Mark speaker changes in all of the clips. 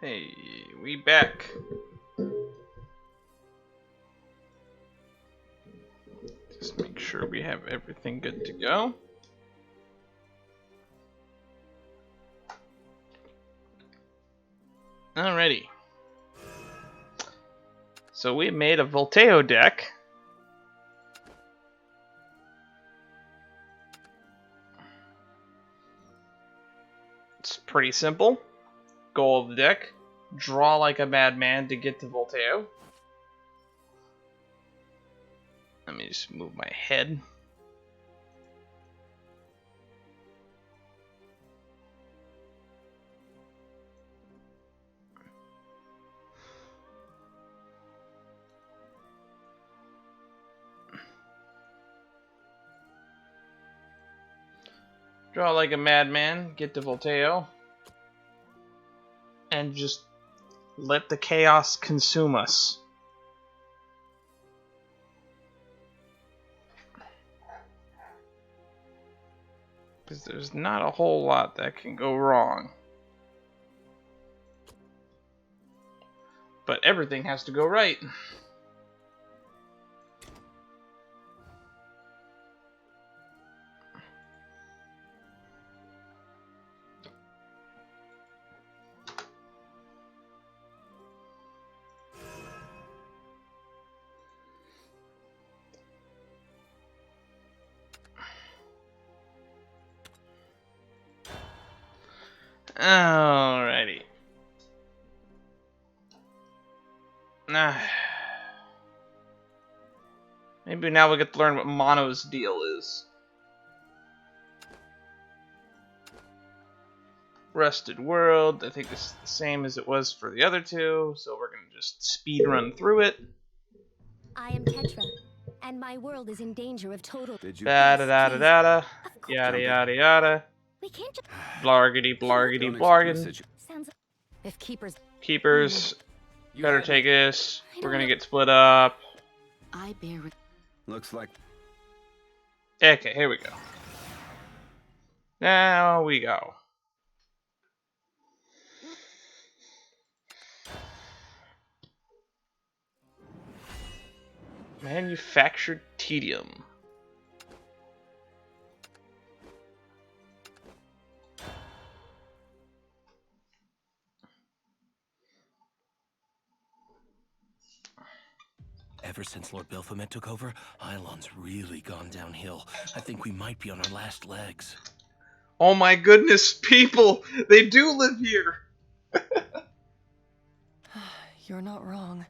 Speaker 1: Hey, we back. Just make sure we have everything good to go. Alrighty. So we made a Volteo deck. It's pretty simple. Goal of the deck: draw like a madman to get to Volteo. Let me just move my head. Draw like a madman, get to Volteo, and just let the chaos consume us. Because there's not a whole lot that can go wrong. But everything has to go right. Alrighty. Maybe now we get to learn what Mono's deal is. Rusted World. I think this is the same as it was for the other two, so we're gonna just speed run through it.
Speaker 2: I am Tetra, and my world is in danger of total.
Speaker 1: Da da da da da da. Yada yada yada.
Speaker 2: We can't just
Speaker 1: Blargity blargity blargin.
Speaker 2: sounds if keepers.
Speaker 1: Keepers, better take us. We're gonna get split up.
Speaker 2: I bear.
Speaker 3: Looks like
Speaker 1: Okay, here we go. Now we go. Manufactured tedium.
Speaker 4: Ever since Lord Baphomet took over, Ylon's really gone downhill. I think we might be on our last legs.
Speaker 1: Oh my goodness, people! They do live here!
Speaker 5: You're not wrong.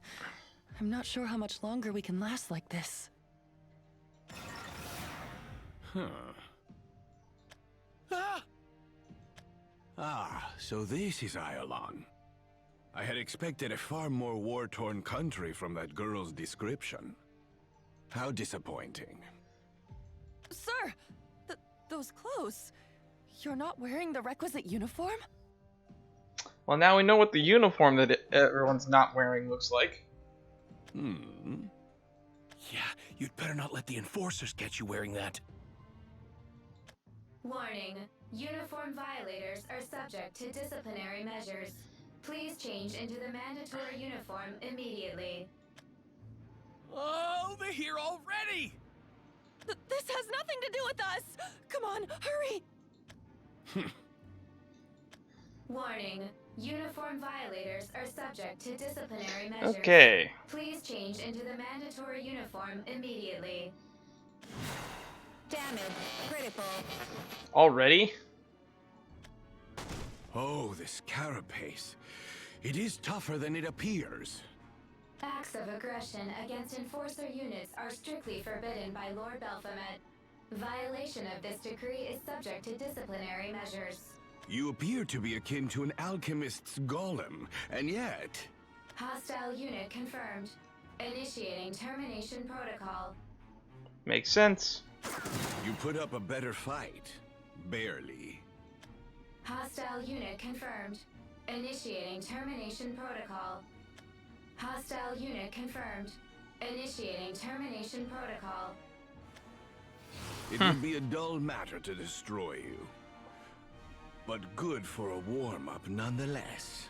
Speaker 5: I'm not sure how much longer we can last like this.
Speaker 3: So this is Ylon. I had expected a far more war-torn country from that girl's description. How disappointing.
Speaker 5: Sir! Those clothes... You're not wearing the requisite uniform?
Speaker 1: Well, now we know what the uniform that everyone's not wearing looks like.
Speaker 4: Yeah, you'd better not let the enforcers catch you wearing that.
Speaker 6: Warning. Uniform violators are subject to disciplinary measures. Please change into the mandatory uniform immediately.
Speaker 4: Oh, they're here already!
Speaker 5: This has nothing to do with us! Come on, hurry!
Speaker 6: Warning. Uniform violators are subject to disciplinary measures.
Speaker 1: Okay.
Speaker 6: Please change into the mandatory uniform immediately.
Speaker 2: Damage critical.
Speaker 1: Already?
Speaker 3: Oh, this carapace. It is tougher than it appears.
Speaker 6: Acts of aggression against enforcer units are strictly forbidden by Lord Baphomet. Violation of this decree is subject to disciplinary measures.
Speaker 3: You appear to be akin to an alchemist's golem, and yet...
Speaker 6: Hostile unit confirmed. Initiating termination protocol.
Speaker 1: Makes sense.
Speaker 3: You put up a better fight. Barely.
Speaker 6: Hostile unit confirmed. Initiating termination protocol. Hostile unit confirmed. Initiating termination protocol.
Speaker 3: It would be a dull matter to destroy you. But good for a warm-up nonetheless.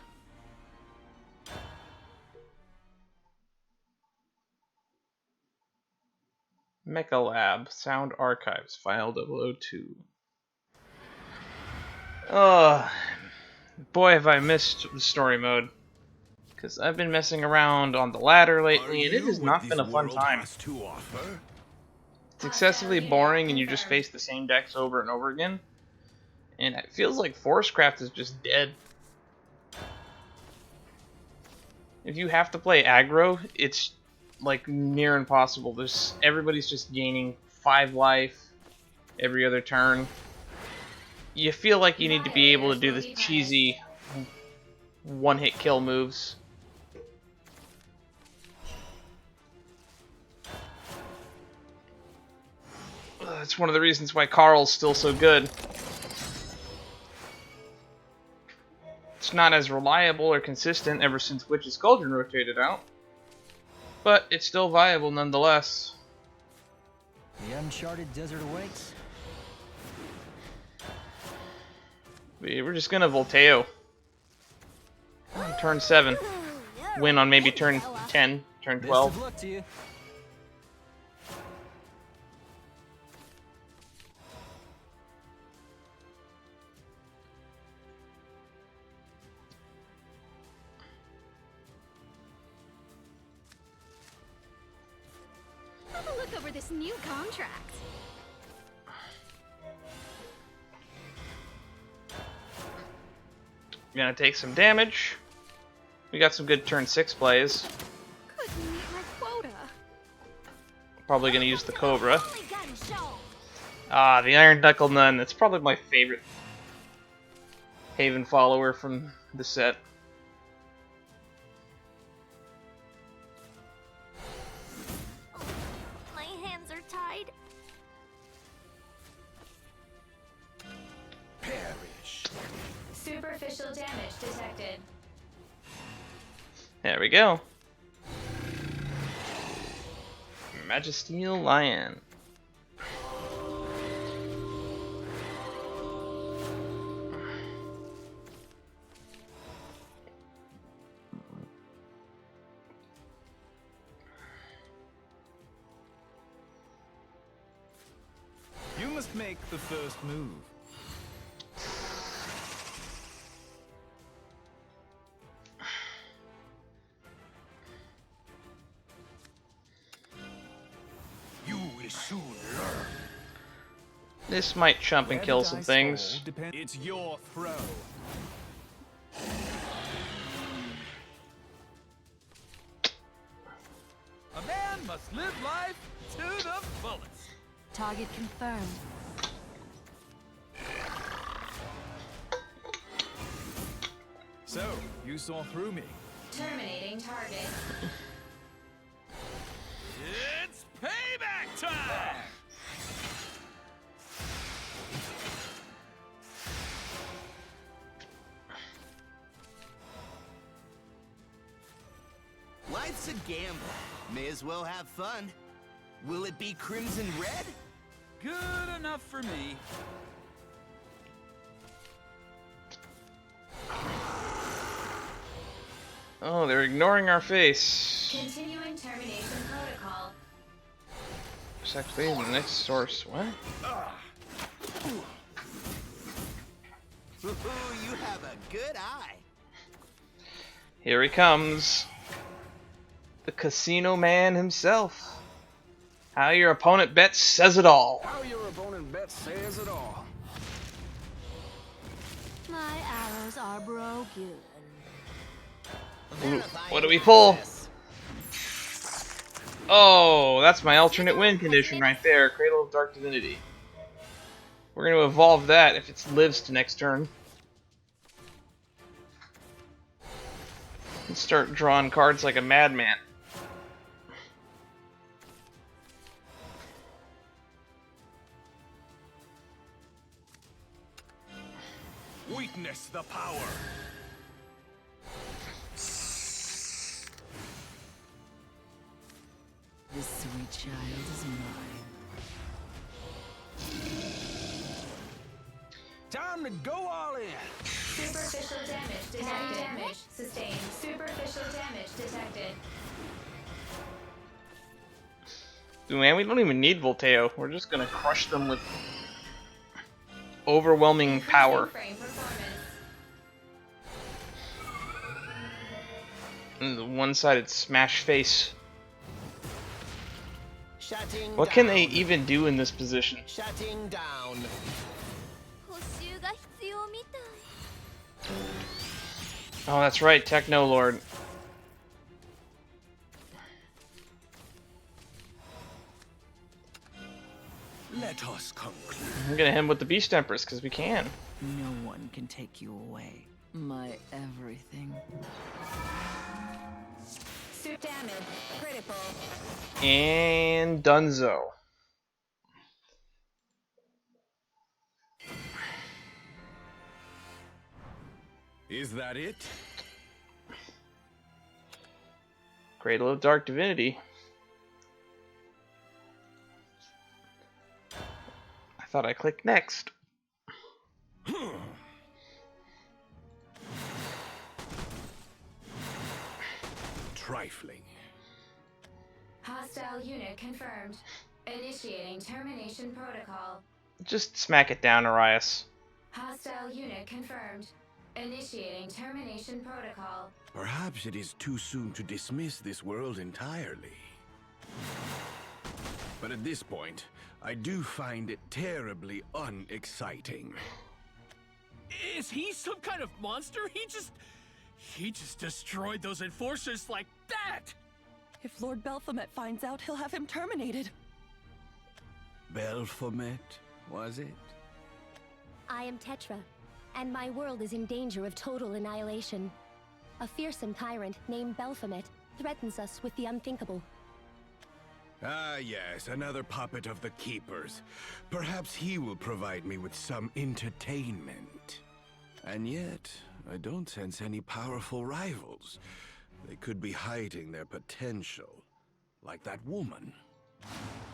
Speaker 1: Mecha Lab, Sound Archives, File 002. Oh, boy, have I missed the story mode. Because I've been messing around on the ladder lately, and it has not been a fun time.
Speaker 3: To offer?
Speaker 1: It's excessively boring, and you just face the same decks over and over again. And it feels like Forestcraft is just dead. If you have to play aggro, it's like near impossible. Everybody's just gaining 5 life every other turn. You feel like you need to be able to do the cheesy one-hit kill moves. That's one of the reasons why Carl's still so good. It's not as reliable or consistent ever since Witch's Cauldron rotated out, but it's still viable nonetheless.
Speaker 7: The uncharted desert awaits.
Speaker 1: We're just gonna Volteo. On turn 7. Win on maybe turn 10, turn 12.
Speaker 7: Best of luck to you.
Speaker 2: Have a look over this new contract.
Speaker 1: Gonna take some damage. We got some good turn 6 plays.
Speaker 2: Couldn't meet my quota.
Speaker 1: Probably gonna use the Cobra.
Speaker 2: Only gun show.
Speaker 1: Ah, the Iron Knuckle Nun. That's probably my favorite Haven follower from the set.
Speaker 2: My hands are tied.
Speaker 3: Perish.
Speaker 6: Superficial damage detected.
Speaker 1: There we go. Magisteel Lion.
Speaker 8: You must make the first move.
Speaker 3: You will soon learn.
Speaker 1: This might chump and kill some things.
Speaker 8: It's your throw. A man must live life to the fullest.
Speaker 5: Target confirmed.
Speaker 8: So, you saw through me.
Speaker 6: Terminating target.
Speaker 8: It's payback time!
Speaker 9: Life's a gamble. May as well have fun. Will it be crimson red?
Speaker 8: Good enough for me.
Speaker 1: Oh, they're ignoring our face.
Speaker 6: Continuing termination protocol.
Speaker 1: Activating the next source. What?
Speaker 9: Ooh, you have a good eye.
Speaker 1: Here he comes. The Casino Man himself. How your opponent bets says it all.
Speaker 7: How your opponent bet says it all.
Speaker 2: My arrows are broken.
Speaker 1: Ooh, what do we pull? Oh, that's my alternate win condition right there. Cradle of Dark Divinity. We're going to evolve that if it lives to next turn. And start drawing cards like a madman.
Speaker 3: Witness the power.
Speaker 5: This sweet child is mine.
Speaker 7: Time to go all in.
Speaker 6: Superficial damage detected. Damage sustained. Superficial damage detected.
Speaker 1: Dude, man, we don't even need Volteo. We're just gonna crush them with overwhelming power.
Speaker 6: Frame performance.
Speaker 1: And the one-sided smash face.
Speaker 9: Shutting
Speaker 1: What
Speaker 9: down.
Speaker 1: can they even do in this position?
Speaker 9: Shutting down.
Speaker 1: Oh, that's right, Techno Lord.
Speaker 3: Let us conclude.
Speaker 1: I'm gonna hit him with the Beast Empress because we can.
Speaker 5: No one can take you away. My everything.
Speaker 6: Suit damage. Critical.
Speaker 1: And Dunzo.
Speaker 3: Is that it?
Speaker 1: Cradle of Dark Divinity. I thought I clicked next.
Speaker 3: Trifling.
Speaker 6: Hostile unit confirmed. Initiating termination protocol.
Speaker 1: Just smack it down, Urias.
Speaker 6: Hostile unit confirmed. Initiating termination protocol.
Speaker 3: Perhaps it is too soon to dismiss this world entirely. But at this point, I do find it terribly unexciting.
Speaker 4: Is he some kind of monster? He just destroyed those enforcers like that!
Speaker 5: If Lord Belphomet finds out, he'll have him terminated.
Speaker 3: Belphomet, was it?
Speaker 2: I am Tetra, and my world is in danger of total annihilation. A fearsome tyrant named Belphomet threatens us with the unthinkable.
Speaker 3: Ah, yes, another puppet of the Keepers. Perhaps he will provide me with some entertainment. And yet, I don't sense any powerful rivals. They could be hiding their potential, like that woman.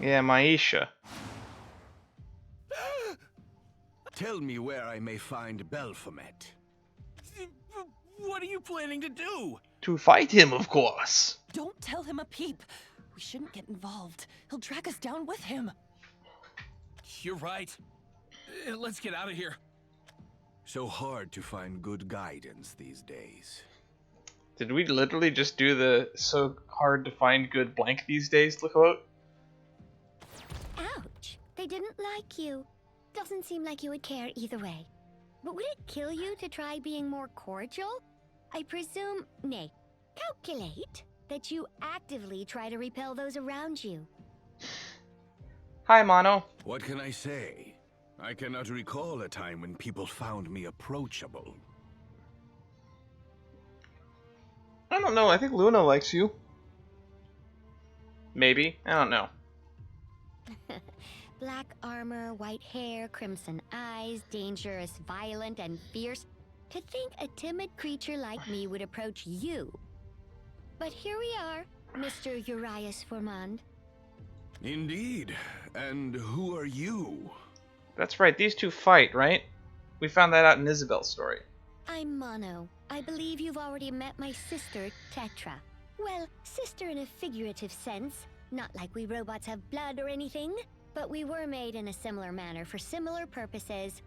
Speaker 1: Yeah, Maisha.
Speaker 3: Tell me where I may find Belphomet.
Speaker 4: What are you planning to do?
Speaker 1: To fight him, of course.
Speaker 5: Don't tell him a peep. We shouldn't get involved. He'll drag us down with him.
Speaker 4: You're right. Let's get out of here.
Speaker 3: So hard to find good guidance these days.
Speaker 1: Did we literally just do the so hard to find good blank these days quote?
Speaker 2: Ouch! They didn't like you. Doesn't seem like you would care either way. But would it kill you to try being more cordial? I presume, nay, calculate that you actively try to repel those around you.
Speaker 1: Hi, Mono.
Speaker 3: What can I say? I cannot recall a time when people found me approachable.
Speaker 1: I don't know. I think Luna likes you. Maybe. I don't know.
Speaker 2: Black armor, white hair, crimson eyes, dangerous, violent, and fierce. To think a timid creature like me would approach you. But here we are, Mr. Urias Formand.
Speaker 3: Indeed. And who are you?
Speaker 1: That's right. These two fight, right? We found that out in Isabel's story.
Speaker 2: I'm Mono. I believe you've already met my sister, Tetra. Well, sister in a figurative sense. Not like we robots have blood or anything. But we were made in a similar manner for similar purposes.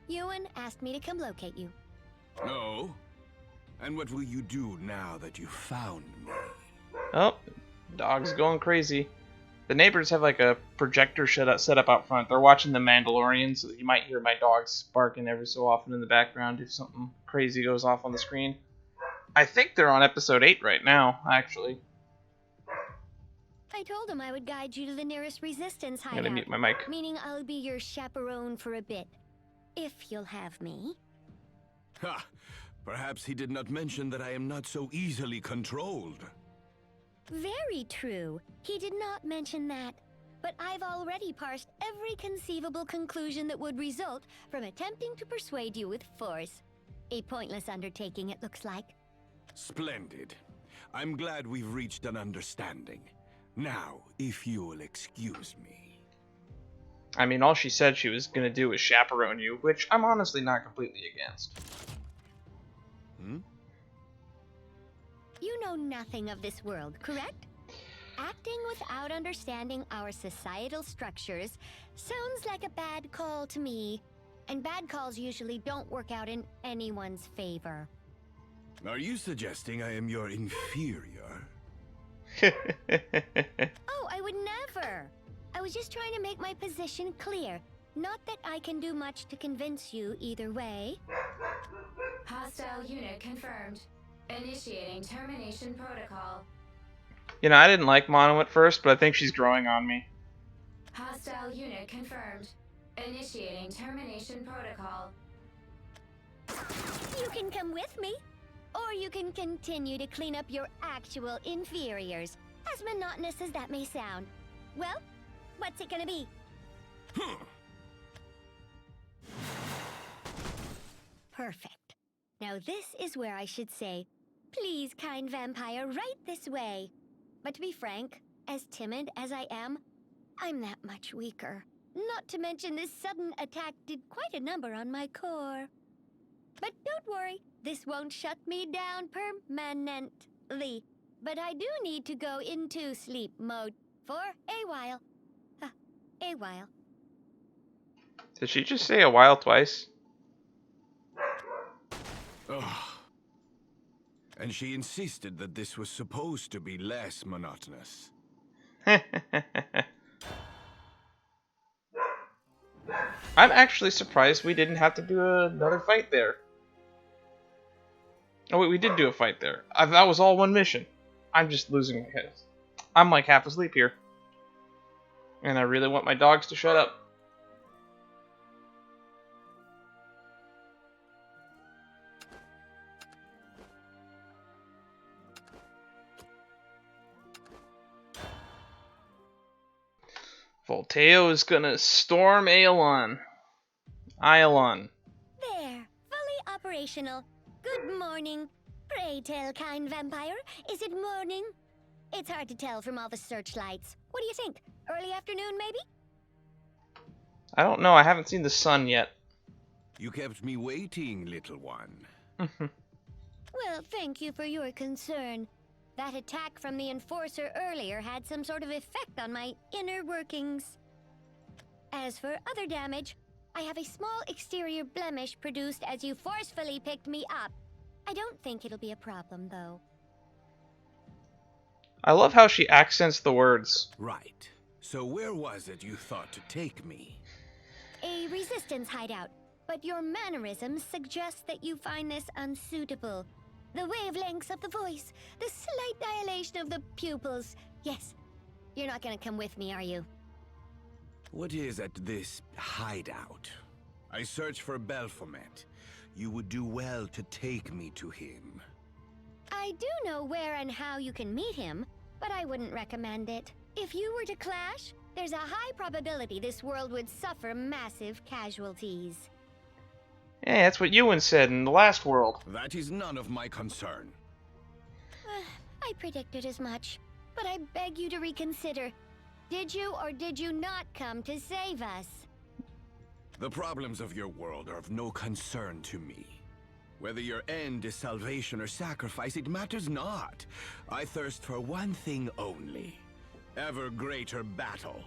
Speaker 2: Ewan asked me to come locate you.
Speaker 3: Oh? And what will you do now that you found me?
Speaker 1: Oh, dog's going crazy. The neighbors have like a projector set up out front. They're watching The Mandalorian, so you might hear my dogs barking every so often in the background if something crazy goes off on the screen. I think they're on episode 8 right now, actually.
Speaker 2: I told him I would guide you to the nearest resistance
Speaker 1: I'm gonna
Speaker 2: hideout.
Speaker 1: mute my mic.
Speaker 2: Meaning I'll be your chaperone for a bit. If you'll have me.
Speaker 3: Ha! Perhaps he did not mention that I am not so easily controlled.
Speaker 2: Very true. He did not mention that. But I've already parsed every conceivable conclusion that would result from attempting to persuade you with force. A pointless undertaking, it looks like.
Speaker 3: Splendid. I'm glad we've reached an understanding. Now, if you will excuse me.
Speaker 1: I mean, all she said she was gonna do was chaperone you, which I'm honestly not completely against.
Speaker 3: Hmm?
Speaker 2: You know nothing of this world, correct? acting without understanding our societal structures sounds like a bad call to me. And bad calls usually don't work out in anyone's favor.
Speaker 3: Are you suggesting I am your inferior?
Speaker 2: Oh, I would never! I was just trying to make my position clear. Not that I can do much to convince you either way.
Speaker 6: Hostile unit confirmed. Initiating termination protocol.
Speaker 1: You know, I didn't like Mono at first, but I think she's growing on me.
Speaker 6: Hostile unit confirmed. Initiating termination protocol.
Speaker 2: You can come with me, or you can continue to clean up your actual inferiors, as monotonous as that may sound. Well, what's it gonna be? Perfect. Now this is where I should say, please, kind vampire, right this way. But to be frank, as timid as I am, I'm that much weaker. Not to mention this sudden attack did quite a number on my core. But don't worry, this won't shut me down permanently. But I do need to go into sleep mode for a while. A while.
Speaker 1: Did she just say a while twice?
Speaker 3: Ugh. And she insisted that this was supposed to be less monotonous.
Speaker 1: I'm actually surprised we didn't have to do another fight there. Oh wait, we did do a fight there. That was all one mission. I'm just losing my head. I'm like half asleep here. And I really want my dogs to shut up. Volteo is gonna storm Aelon.
Speaker 2: There, fully operational. Good morning. Pray tell, kind vampire, is it morning? It's hard to tell from all the searchlights. What do you think? Early afternoon, maybe?
Speaker 1: I don't know, I haven't seen the sun yet.
Speaker 3: You kept me waiting, little one.
Speaker 2: Well, thank you for your concern. That attack from the Enforcer earlier had some sort of effect on my inner workings. As for other damage, I have a small exterior blemish produced as you forcefully picked me up. I don't think it'll be a problem, though.
Speaker 1: I love how she accents the words.
Speaker 3: Right. So where was it you thought to take me?
Speaker 2: A resistance hideout, but your mannerisms suggest that you find this unsuitable. The wavelengths of the voice, the slight dilation of the pupils. Yes, you're not gonna come with me, are you?
Speaker 3: What is at this hideout? I search for Baphomet. You would do well to take me to him.
Speaker 2: I do know where and how you can meet him, but I wouldn't recommend it. If you were to clash, there's a high probability this world would suffer massive casualties.
Speaker 1: Yeah, that's what Ewan said in the last world.
Speaker 3: That is none of my concern.
Speaker 2: I predicted as much, but I beg you to reconsider. Did you or did you not come to save us?
Speaker 3: The problems of your world are of no concern to me. Whether your end is salvation or sacrifice, it matters not. I thirst for one thing only. Ever greater battle.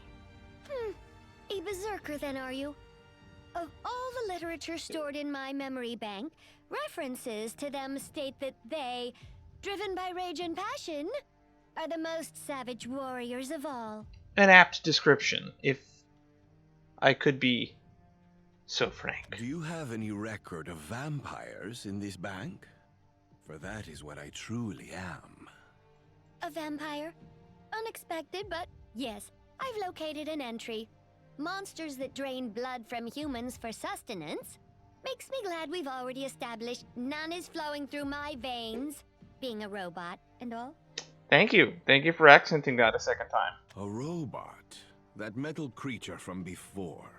Speaker 2: A berserker then, are you? Of all the literature stored in my memory bank, references to them state that they, driven by rage and passion, are the most savage warriors of all.
Speaker 1: An apt description, if I could be so frank.
Speaker 3: Do you have any record of vampires in this bank? For that is what I truly am.
Speaker 2: A vampire? Unexpected, but yes, I've located an entry. Monsters that drain blood from humans for sustenance. Makes me glad we've already established none is flowing through my veins, being a robot and all.
Speaker 1: Thank you. Thank you for accenting that a second time.
Speaker 3: A robot? That metal creature from before.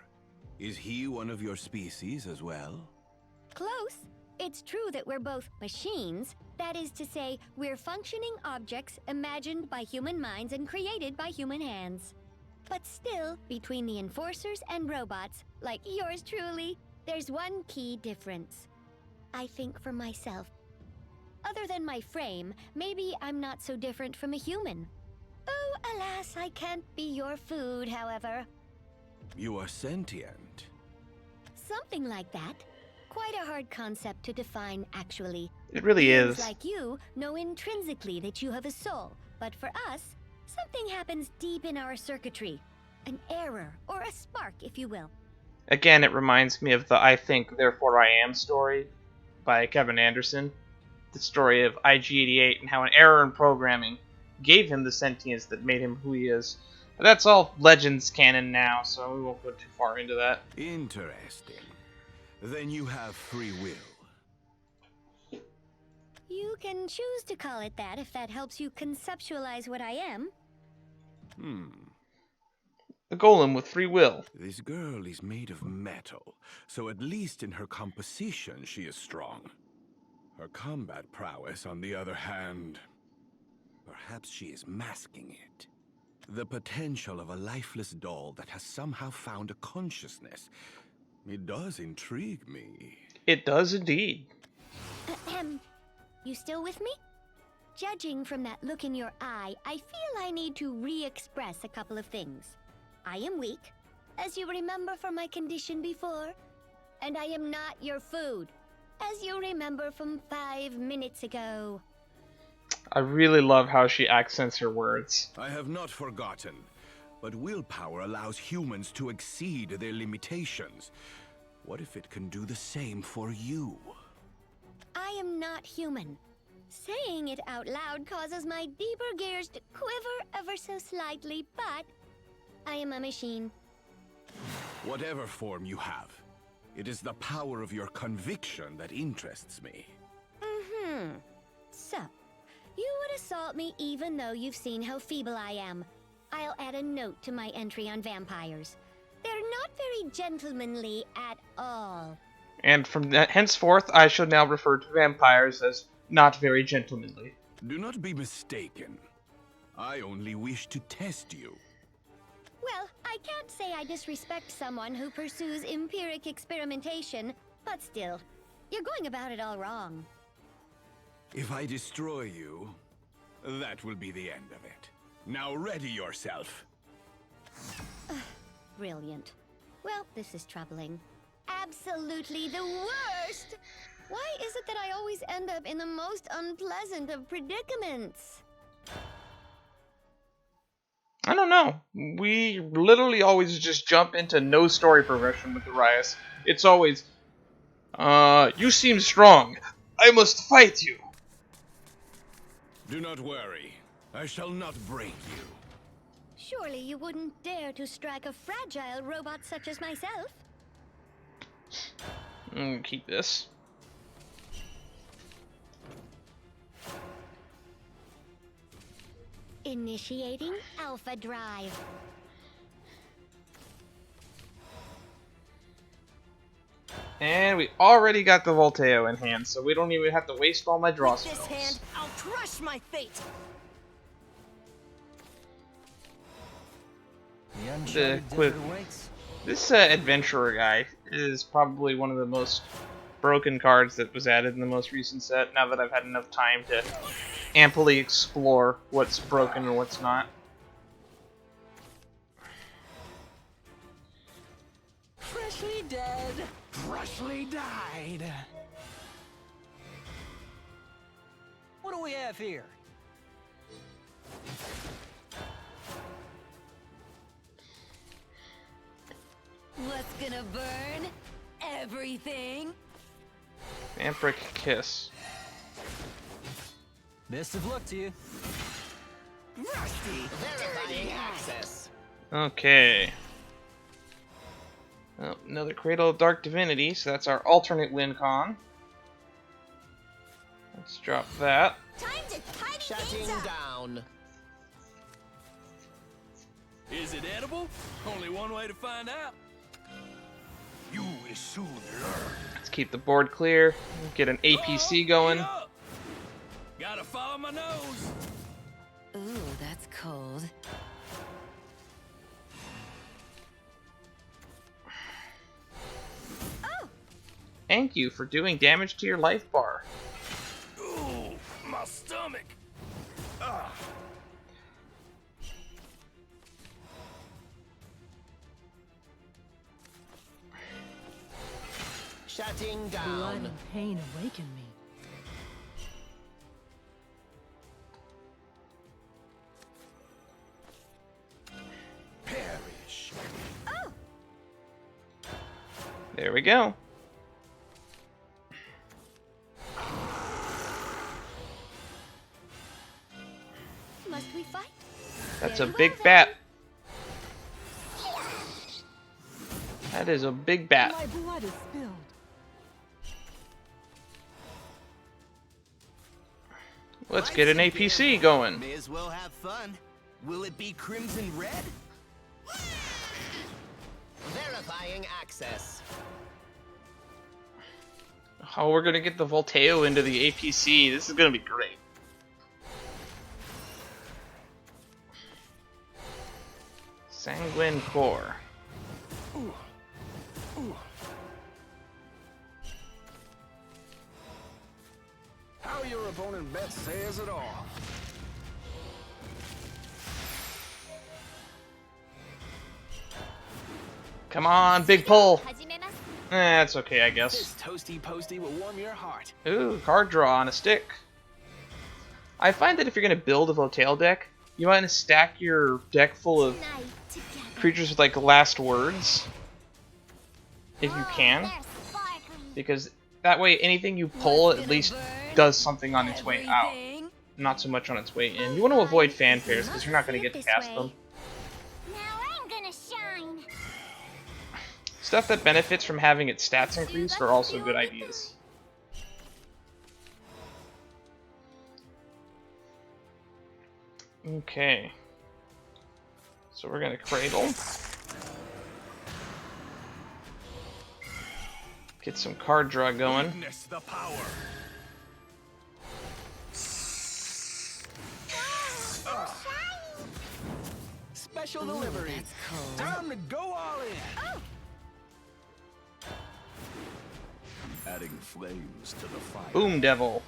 Speaker 3: Is he one of your species as well?
Speaker 2: Close. It's true that we're both machines. That is to say, we're functioning objects imagined by human minds and created by human hands. But still, between the enforcers and robots, like yours truly, there's one key difference. I think for myself. Other than my frame, maybe I'm not so different from a human. Oh, alas, I can't be your food, however.
Speaker 3: You are sentient.
Speaker 2: Something like that. Quite a hard concept to define, actually.
Speaker 1: It really
Speaker 2: Beings
Speaker 1: is.
Speaker 2: like you know intrinsically that you have a soul, but for us, something happens deep in our circuitry. An error, or a spark, if you will.
Speaker 1: Again, it reminds me of the I Think, Therefore I Am story by Kevin Anderson. The story of IG-88 and how an error in programming gave him the sentience that made him who he is. But that's all Legends canon now, so we won't go too far into that.
Speaker 3: Interesting. Then you have free will.
Speaker 2: You can choose to call it that if that helps you conceptualize what I am.
Speaker 1: A golem with free will.
Speaker 3: This girl is made of metal, so at least in her composition she is strong. Her combat prowess, on the other hand, perhaps she is masking it. The potential of a lifeless doll that has somehow found a consciousness. It does intrigue me.
Speaker 1: It does indeed.
Speaker 2: Ahem. You still with me? Judging from that look in your eye, I feel I need to re-express a couple of things. I am weak, as you remember from my condition before, and I am not your food, as you remember from 5 minutes ago.
Speaker 1: I really love how she accents her words.
Speaker 3: I have not forgotten, but willpower allows humans to exceed their limitations. What if it can do the same for you?
Speaker 2: I am not human. Saying it out loud causes my deeper gears to quiver ever so slightly, but I am a machine.
Speaker 3: Whatever form you have, it is the power of your conviction that interests me.
Speaker 2: So, you would assault me even though you've seen how feeble I am. I'll add a note to my entry on vampires. They're not very gentlemanly at all.
Speaker 1: And from henceforth, I shall now refer to vampires as not very gentlemanly.
Speaker 3: Do not be mistaken. I only wish to test you.
Speaker 2: Well, I can't say I disrespect someone who pursues empiric experimentation, but still, you're going about it all wrong.
Speaker 3: If I destroy you, that will be the end of it. Now ready yourself.
Speaker 2: Brilliant. Well, this is troubling. Absolutely the worst! Why is it that I always end up in the most unpleasant of predicaments?
Speaker 1: I don't know. We literally always just jump into no story progression with Urias. It's always, you seem strong. I must fight you.
Speaker 3: Do not worry. I shall not break you.
Speaker 2: Surely you wouldn't dare to strike a fragile robot such as myself?
Speaker 1: Keep this.
Speaker 2: Initiating Alpha Drive.
Speaker 1: And we already got the Volteo in hand, so we don't even have to waste all my draw
Speaker 5: With this
Speaker 1: spells.
Speaker 5: hand, I'll crush my fate.
Speaker 7: The uncharted desert awaits.
Speaker 1: This adventurer guy is probably one of the most broken cards that was added in the most recent set, now that I've had enough time to amply explore what's broken and what's not.
Speaker 5: Freshly dead.
Speaker 7: Freshly died. What do we have here?
Speaker 5: What's gonna burn? Everything.
Speaker 1: Vampiric Kiss.
Speaker 7: Best of luck to you.
Speaker 9: Rusty, verifying access.
Speaker 1: Okay. Oh, another Cradle of Dark Divinity, so that's our alternate win con. Let's drop that.
Speaker 2: Time to tidy
Speaker 9: Shutting down.
Speaker 4: Is it edible? Only one way to find out.
Speaker 3: You will soon learn.
Speaker 1: Let's keep the board clear. Get an APC going.
Speaker 4: Eat up. Gotta follow my nose.
Speaker 5: Ooh, that's cold.
Speaker 1: Thank you for doing damage to your life bar.
Speaker 4: Ooh, my stomach.
Speaker 10: Shutting
Speaker 5: Blood
Speaker 10: down.
Speaker 5: and pain awaken me.
Speaker 3: Perish.
Speaker 1: There we go.
Speaker 2: Must we fight?
Speaker 1: That's a
Speaker 2: Very
Speaker 1: big
Speaker 2: well,
Speaker 1: bat. That is a big bat.
Speaker 5: My blood is spilled.
Speaker 1: Let's get an APC going.
Speaker 9: May as well have fun. Will it be crimson red?
Speaker 10: Verifying access.
Speaker 1: Oh, we're gonna get the Volteo into the APC. This is gonna be great. Sanguine Core.
Speaker 7: How your opponent bets says it all.
Speaker 1: Come on, big pull. That's okay, I guess.
Speaker 7: This toasty posty will warm your heart.
Speaker 1: Ooh, card draw on a stick. I find that if you're gonna build a Volteo deck, you want to stack your deck full of creatures with like last words, if you can, because that way anything you pull at least does something on its way out, not so much on its way in. You want to avoid fanfares because you're not going to get to cast them.
Speaker 2: Now I'm gonna shine.
Speaker 1: Stuff that benefits from having its stats increased are also good ideas. Okay. So we're gonna cradle. Get some card draw going.
Speaker 3: Witness the power.
Speaker 7: Special delivery. Time to go all in.
Speaker 3: Adding flames to the fire.
Speaker 1: Boom Devil.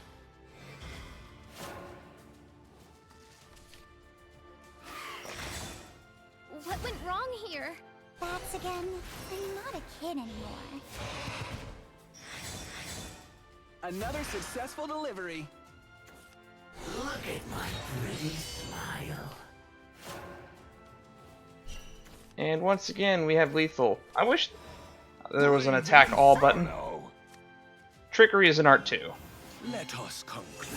Speaker 2: What went wrong here? Bats again? I'm not a kid anymore.
Speaker 7: Another successful delivery.
Speaker 10: Look at my pretty smile.
Speaker 1: And once again, we have lethal. I wish there was an attack all button.
Speaker 3: No.
Speaker 1: Trickery is an art too.
Speaker 3: Let us conclude.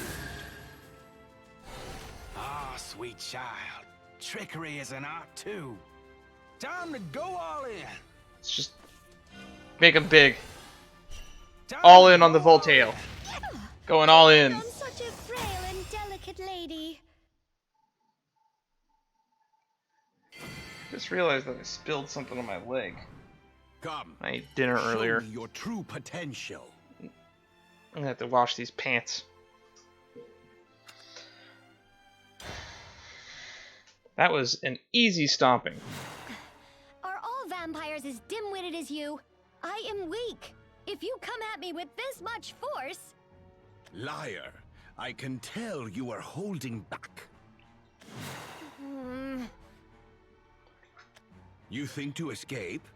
Speaker 7: Ah, sweet child. Trickery is an art too. Time to go all in.
Speaker 1: Let's just make them big.
Speaker 7: Time
Speaker 1: All
Speaker 7: to
Speaker 1: in on the
Speaker 7: go all
Speaker 1: Volteo. Going all in.
Speaker 2: I'm such a frail and delicate lady.
Speaker 1: Just realized that I spilled something on my leg.
Speaker 3: Come.
Speaker 1: I ate dinner
Speaker 3: Show
Speaker 1: earlier.
Speaker 3: me your true potential.
Speaker 1: I'm gonna have to wash these pants. That was an easy stomping.
Speaker 2: Are all vampires as dim-witted as you? I am weak. If you come at me with this much force...
Speaker 3: Liar. I can tell you are holding back. You think to escape?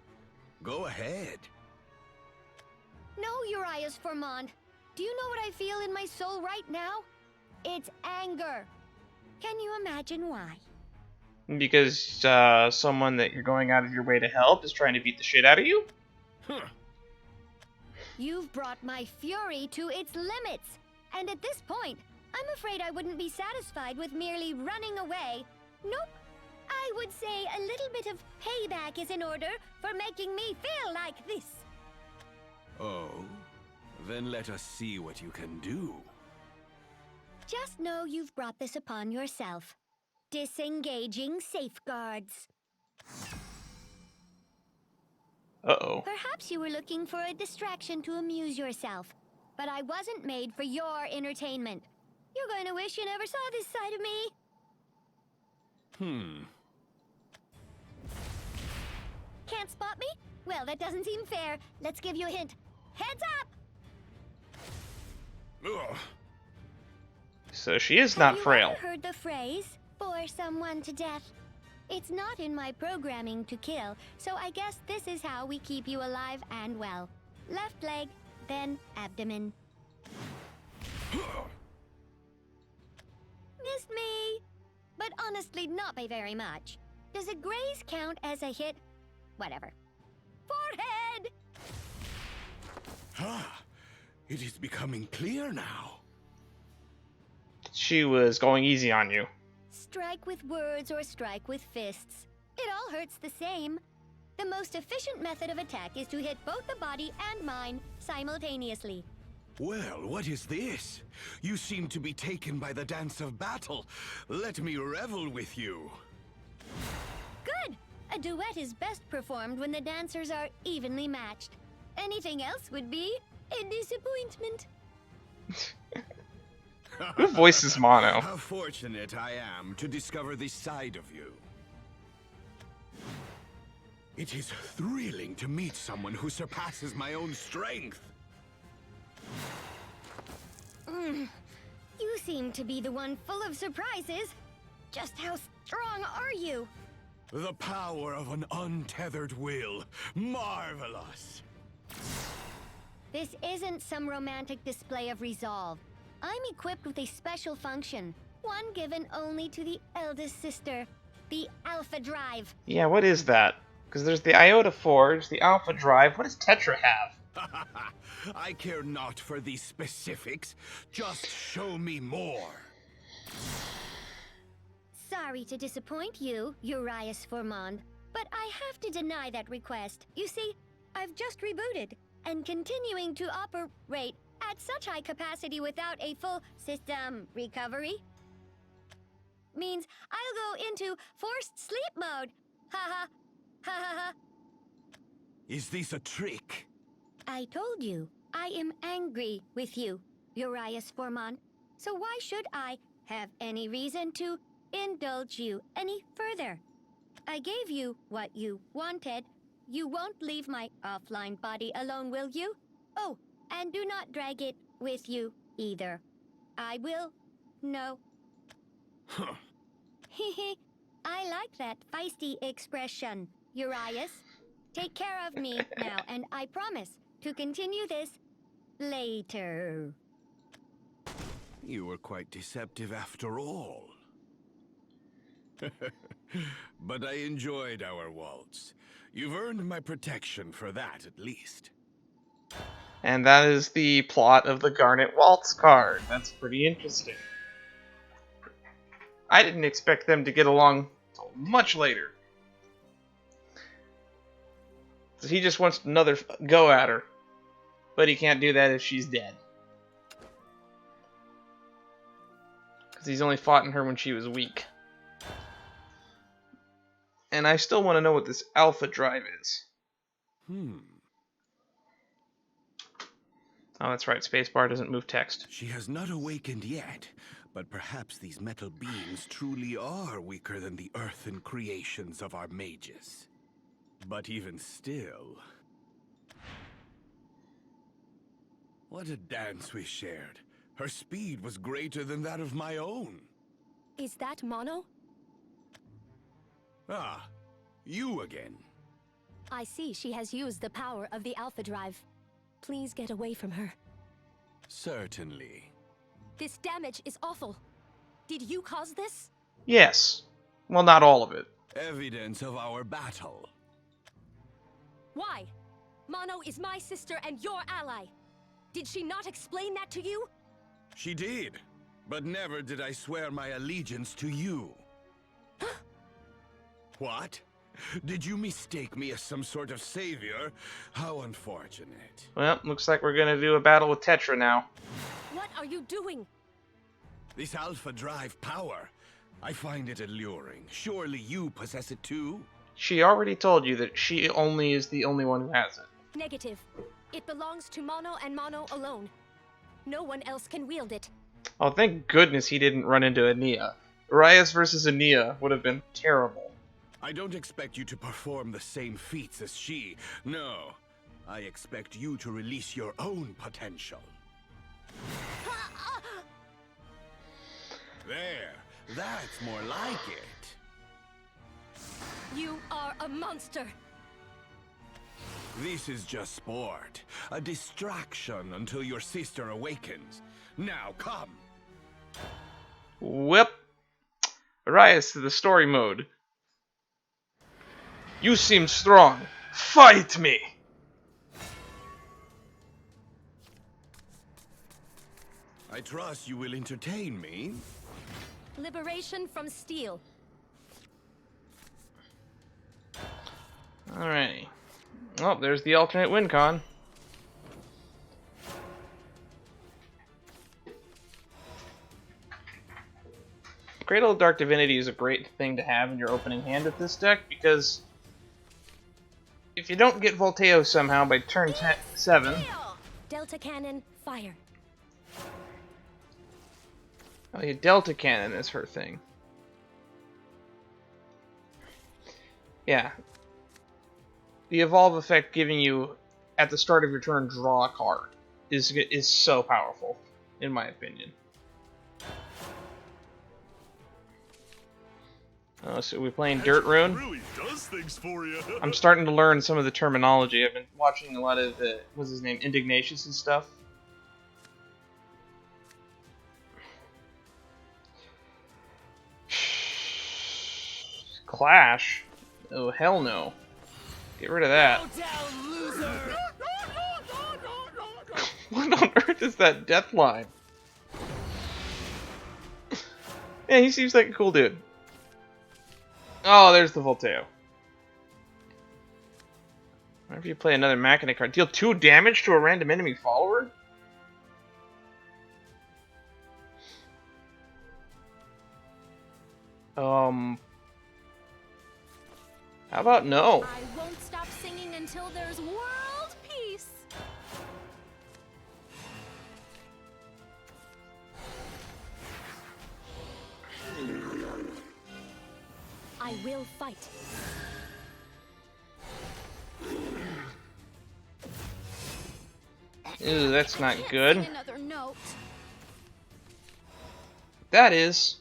Speaker 3: Go ahead.
Speaker 2: No, Urias Formond. Do you know what I feel in my soul right now? It's anger. Can you imagine why?
Speaker 1: Because someone that you're going out of your way to help is trying to beat the shit out of you?
Speaker 3: Huh.
Speaker 2: You've brought my fury to its limits. And at this point, I'm afraid I wouldn't be satisfied with merely running away. Nope. I would say a little bit of payback is in order for making me feel like this.
Speaker 3: Oh, then let us see what you can do.
Speaker 2: Just know you've brought this upon yourself. Disengaging safeguards.
Speaker 1: Uh-oh.
Speaker 2: Perhaps you were looking for a distraction to amuse yourself, but I wasn't made for your entertainment. You're going to wish you never saw this side of me. Can't spot me? Well, that doesn't seem fair. Let's give you a hint. Heads up!
Speaker 3: Ugh.
Speaker 1: So she is not frail.
Speaker 2: Have you ever heard the phrase, bore someone to death? It's not in my programming to kill, so I guess this is how we keep you alive and well. Left leg, then abdomen. Missed me! But honestly, not by very much. Does a graze count as a hit? Whatever. Forehead!
Speaker 3: Ah, it is becoming clear now.
Speaker 1: She was going easy on you.
Speaker 2: Strike with words or strike with fists. It all hurts the same. The most efficient method of attack is to hit both the body and mind simultaneously.
Speaker 3: Well, what is this? You seem to be taken by the dance of battle. Let me revel with you.
Speaker 2: Good! A duet is best performed when the dancers are evenly matched. Anything else would be a disappointment.
Speaker 1: Who voices Mono?
Speaker 3: How fortunate I am to discover this side of you. It is thrilling to meet someone who surpasses my own strength.
Speaker 2: You seem to be the one full of surprises. Just how strong are you?
Speaker 3: The power of an untethered will. Marvelous.
Speaker 2: This isn't some romantic display of resolve. I'm equipped with a special function, one given only to the eldest sister, the Alpha Drive.
Speaker 1: Yeah, what is that? Because there's the Iota Forge, the Alpha Drive. What does Tetra have?
Speaker 3: I care not for these specifics. Just show me more.
Speaker 2: Sorry to disappoint you, Urias Formond, but I have to deny that request. You see, I've just rebooted, and continuing to operate at such high capacity without a full system recovery means I'll go into forced sleep mode. Ha ha. Ha ha ha.
Speaker 3: Is this a trick?
Speaker 2: I told you, I am angry with you, Urias Formond. So why should I have any reason to indulge you any further? I gave you what you wanted. You won't leave my offline body alone, will you? Oh, and do not drag it with you either. I will. No.
Speaker 3: Huh.
Speaker 2: Hehe. I like that feisty expression, Urias. Take care of me now, and I promise to continue this later.
Speaker 3: You were quite deceptive after all. But I enjoyed our waltz. You've earned my protection for that, at least.
Speaker 1: And that is the plot of the Garnet Waltz card. That's pretty interesting. I didn't expect them to get along until much later. So he just wants another go at her. But he can't do that if she's dead. Because he's only fought in her when she was weak. And I still want to know what this Alpha Drive is. Oh, that's right. Spacebar doesn't move text.
Speaker 3: She has not awakened yet, but perhaps these metal beings truly are weaker than the earthen creations of our mages. But even still... What a dance we shared. Her speed was greater than that of my own.
Speaker 5: Is that Mono?
Speaker 3: Ah, you again.
Speaker 5: I see she has used the power of the Alpha Drive. Please get away from her.
Speaker 3: Certainly.
Speaker 5: This damage is awful. Did you cause this?
Speaker 1: Yes. Well, not all of it.
Speaker 3: Evidence of our battle.
Speaker 5: Why? Mono is my sister and your ally. Did she not explain that to you?
Speaker 3: She did, but never did I swear my allegiance to you. What? Did you mistake me as some sort of savior? How unfortunate.
Speaker 1: Well, looks like we're gonna do a battle with Tetra now.
Speaker 5: What are you doing?
Speaker 3: This Alpha Drive power, I find it alluring. Surely you possess it too?
Speaker 1: She already told you that she only is the only one who has it.
Speaker 5: Negative. It belongs to Mono and Mono alone. No one else can wield it.
Speaker 1: Oh, thank goodness he didn't run into Ania. Urias versus Ania would have been terrible.
Speaker 3: I don't expect you to perform the same feats as she. No. I expect you to release your own potential. There. That's more like it.
Speaker 5: You are a monster.
Speaker 3: This is just sport. A distraction until your sister awakens. Now, come.
Speaker 1: Whip. Urias to the story mode. You seem strong. Fight me!
Speaker 3: I trust you will entertain me.
Speaker 5: Liberation from steel.
Speaker 1: Alrighty. Oh, there's the alternate win con. Cradle of Dark Divinity is a great thing to have in your opening hand with this deck, because if you don't get Volteo somehow by turn 7...
Speaker 5: Delta cannon, fire.
Speaker 1: Oh yeah, Delta Cannon is her thing. Yeah. The evolve effect giving you, at the start of your turn, draw a card is so powerful, in my opinion. Oh, so we're playing Dirt Rune?
Speaker 11: Really does things for you.
Speaker 1: I'm starting to learn some of the terminology. I've been watching a lot of, what's his name, Indignatius and stuff. Clash? Oh, hell no. Get rid of that.
Speaker 10: Down, loser!
Speaker 1: What on earth is that death line? Yeah, he seems like a cool dude. Oh, there's the Volteo. Whenever you play another Machina card, deal 2 damage to a random enemy follower? How about no?
Speaker 5: I won't stop singing until there's world peace. I will fight.
Speaker 1: Ew, that's not good.
Speaker 5: Another note.
Speaker 1: That is.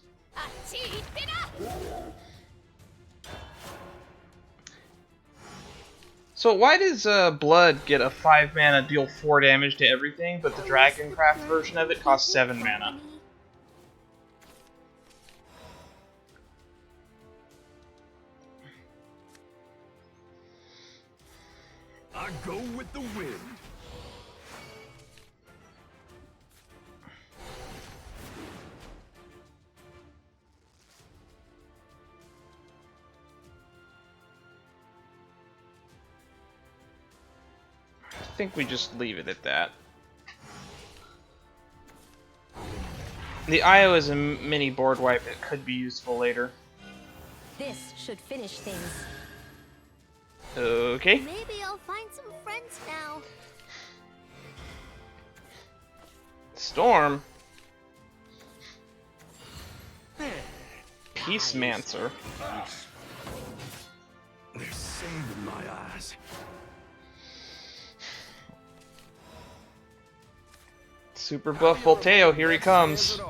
Speaker 1: So why does Blood get a 5 mana, deal 4 damage to everything, but the Dragoncraft version of it costs 7 mana?
Speaker 11: I go with the wind.
Speaker 1: I think we just leave it at that. The IO is a mini board wipe that could be useful later.
Speaker 5: This should finish things.
Speaker 1: Okay.
Speaker 2: Maybe I'll find some friends now.
Speaker 1: Storm. Peacemancer.
Speaker 3: There's sand in my eyes.
Speaker 1: Super buff Volteo, here he comes.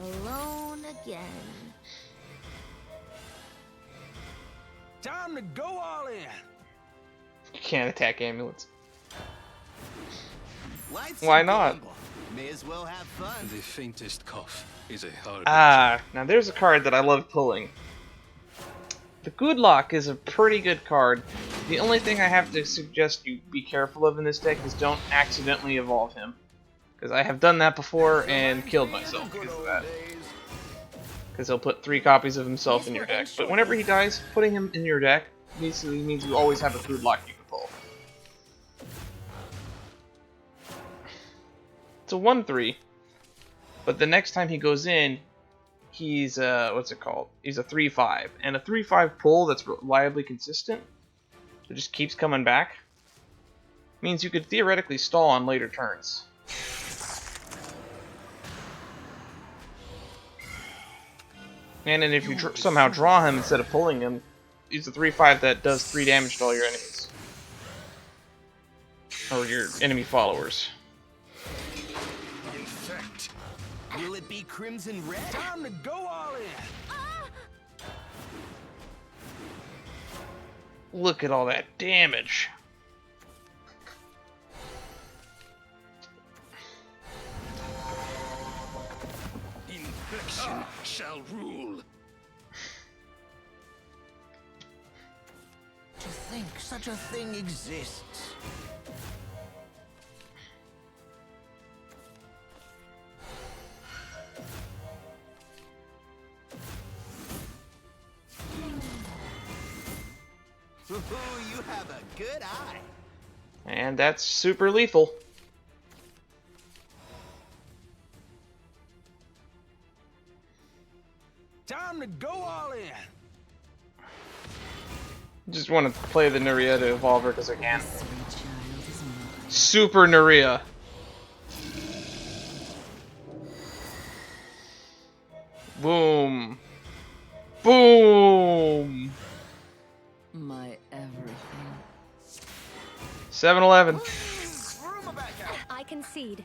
Speaker 2: Alone again.
Speaker 7: Time to go all in.
Speaker 1: You can't attack amulets.
Speaker 9: Life's
Speaker 1: Why
Speaker 9: a
Speaker 1: not?
Speaker 9: gamble. May as well have fun.
Speaker 12: The faintest cough is a hard.
Speaker 1: Ah, now there's a card that I love pulling. The Goodlock is a pretty good card. The only thing I have to suggest you be careful of in this deck is don't accidentally evolve him. Because I have done that before and killed myself because of that. Because he'll put 3 copies of himself in your deck. But whenever he dies, putting him in your deck basically means you always have a Goodlock you can pull. It's a 1/3. But the next time he goes in, he's what's it called? He's a 3/5, and a 3/5 pull that's reliably consistent, that just keeps coming back, means you could theoretically stall on later turns. And then if you somehow draw him instead of pulling him, he's a 3/5 that does 3 damage to all your enemies, or your enemy followers.
Speaker 9: Will it be crimson red?
Speaker 7: Time to go all in.
Speaker 1: Look at all that damage.
Speaker 11: Infection shall rule.
Speaker 10: To think such a thing exists.
Speaker 9: Ooh, you have a good eye.
Speaker 1: And that's super lethal.
Speaker 7: Time to go all in.
Speaker 1: Just want to play the Nuria to evolve her because I can. Super Nuria. Boom. Boom.
Speaker 5: My everything.
Speaker 1: 7-Eleven.
Speaker 2: I concede.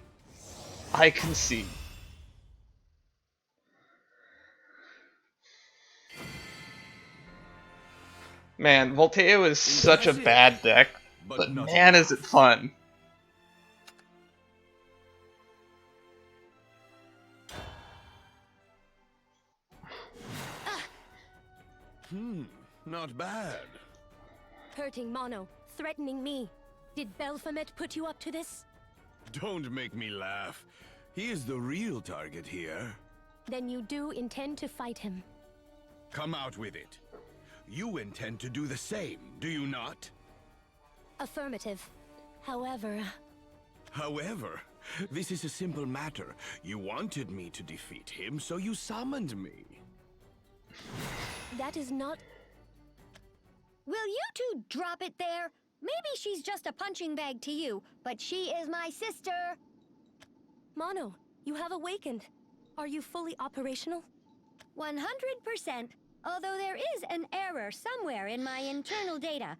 Speaker 1: I concede. Man, Volteo is such a bad deck, but man is it fun.
Speaker 3: Not bad.
Speaker 13: Hurting Mono, threatening me. Did Belphomet put you up to this?
Speaker 3: Don't make me laugh. He is the real target here.
Speaker 13: Then you do intend to fight him.
Speaker 3: Come out with it. You intend to do the same, do you not?
Speaker 13: Affirmative. However,
Speaker 3: this is a simple matter. You wanted me to defeat him, so you summoned me.
Speaker 13: that is not...
Speaker 2: Will you two drop it there? Maybe she's just a punching bag to you, but she is my sister.
Speaker 13: Mono, you have awakened. Are you fully operational?
Speaker 2: 100%. Although there is an error somewhere in my internal data,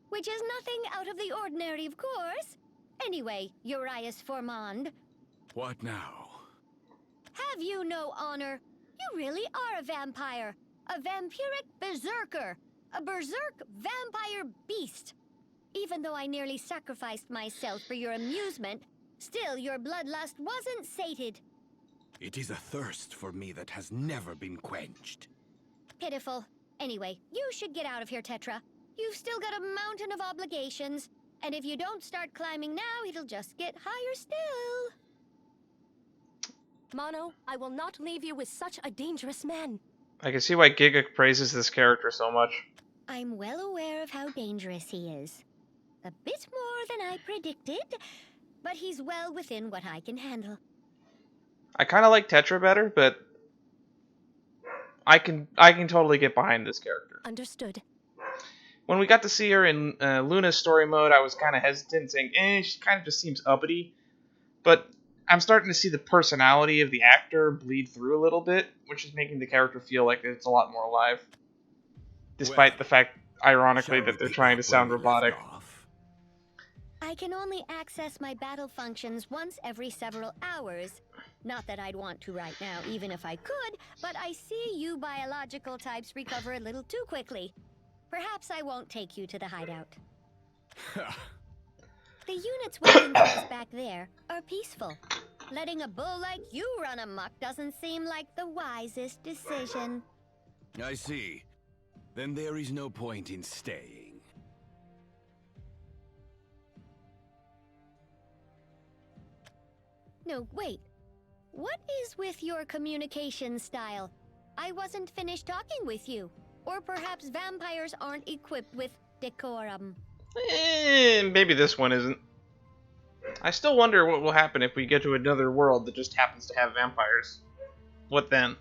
Speaker 2: which is nothing out of the ordinary, of course. Anyway, Urias Formand.
Speaker 3: What now?
Speaker 2: Have you no honor? You really are a vampire. A vampiric berserker. A berserk vampire beast. Even though I nearly sacrificed myself for your amusement, still your bloodlust wasn't sated.
Speaker 3: It is a thirst for me that has never been quenched.
Speaker 2: Pitiful. Anyway, you should get out of here, Tetra. You've still got a mountain of obligations. And if you don't start climbing now, it'll just get higher still.
Speaker 13: Mono, I will not leave you with such a dangerous man.
Speaker 1: I can see why Giga praises this character so much.
Speaker 2: I'm well aware of how dangerous he is. A bit more than I predicted, but he's well within what I can handle.
Speaker 1: I kind of like Tetra better, but I can totally get behind this character.
Speaker 13: Understood.
Speaker 1: When we got to see her in Luna's story mode, I was kind of hesitant, saying, she kind of just seems uppity. But I'm starting to see the personality of the actor bleed through a little bit, which is making the character feel like it's a lot more alive. Despite the fact, ironically, that they're trying to sound robotic.
Speaker 2: I can only access my battle functions once every several hours. Not that I'd want to right now, even if I could, but I see you biological types recover a little too quickly. Perhaps I won't take you to the hideout. The units waiting for us back there are peaceful. Letting a bull like you run amok doesn't seem like the wisest decision.
Speaker 3: I see. Then there is no point in staying.
Speaker 2: No, wait. What is with your communication style? I wasn't finished talking with you. Or perhaps vampires aren't equipped with decorum.
Speaker 1: Maybe this one isn't. I still wonder what will happen if we get to another world that just happens to have vampires. What then?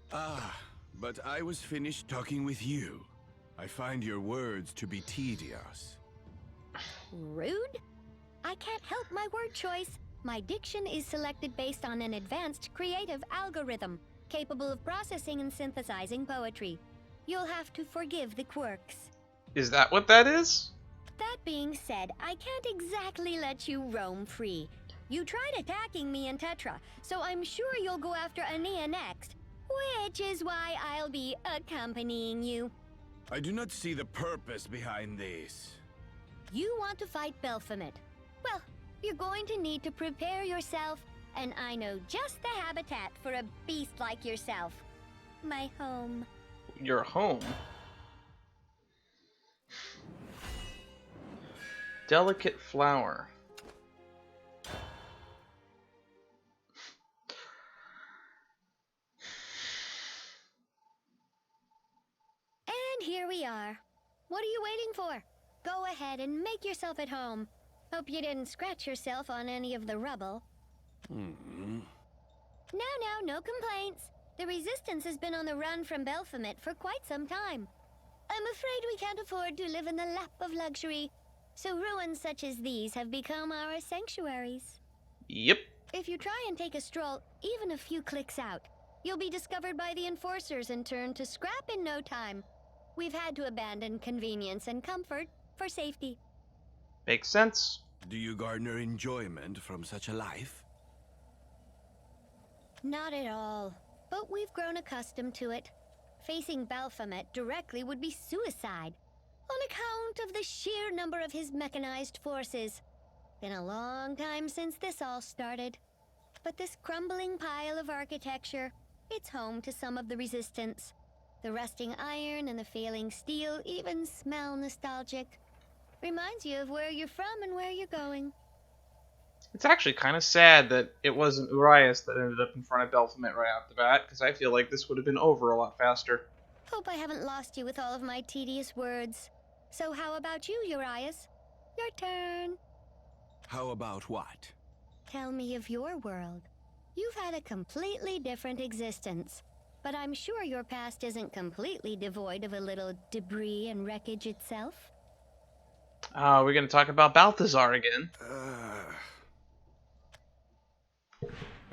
Speaker 3: But I was finished talking with you. I find your words to be tedious.
Speaker 2: Rude? I can't help my word choice. My diction is selected based on an advanced creative algorithm, capable of processing and synthesizing poetry. You'll have to forgive the quirks.
Speaker 1: Is that what that is?
Speaker 2: That being said, I can't exactly let you roam free. You tried attacking me and Tetra, so I'm sure you'll go after Ania next, which is why I'll be accompanying you.
Speaker 3: I do not see the purpose behind this.
Speaker 2: You want to fight Belphomet. Well, you're going to need to prepare yourself, and I know just the habitat for a beast like yourself. My home.
Speaker 1: Your home? Delicate flower.
Speaker 2: And here we are. What are you waiting for? Go ahead and make yourself at home. Hope you didn't scratch yourself on any of the rubble. No complaints. The Resistance has been on the run from Belphomet for quite some time. I'm afraid we can't afford to live in the lap of luxury, so ruins such as these have become our sanctuaries.
Speaker 1: Yep.
Speaker 2: If you try and take a stroll, even a few clicks out, you'll be discovered by the enforcers and turned to scrap in no time. We've had to abandon convenience and comfort for safety.
Speaker 1: Makes sense.
Speaker 3: Do you garner enjoyment from such a life?
Speaker 2: Not at all, but we've grown accustomed to it. Facing Belphomet directly would be suicide, on account of the sheer number of his mechanized forces. Been a long time since this all started. But this crumbling pile of architecture, it's home to some of the Resistance. The rusting iron and the failing steel even smell nostalgic. Reminds you of where you're from and where you're going.
Speaker 1: It's actually kind of sad that it wasn't Urias that ended up in front of Belphomet right off the bat, because I feel like this would have been over a lot faster.
Speaker 2: Hope I haven't lost you with all of my tedious words. So how about you, Urias? Your turn.
Speaker 3: How about what?
Speaker 2: Tell me of your world. You've had a completely different existence, but I'm sure your past isn't completely devoid of a little debris and wreckage itself.
Speaker 1: We're gonna talk about Balthazar again.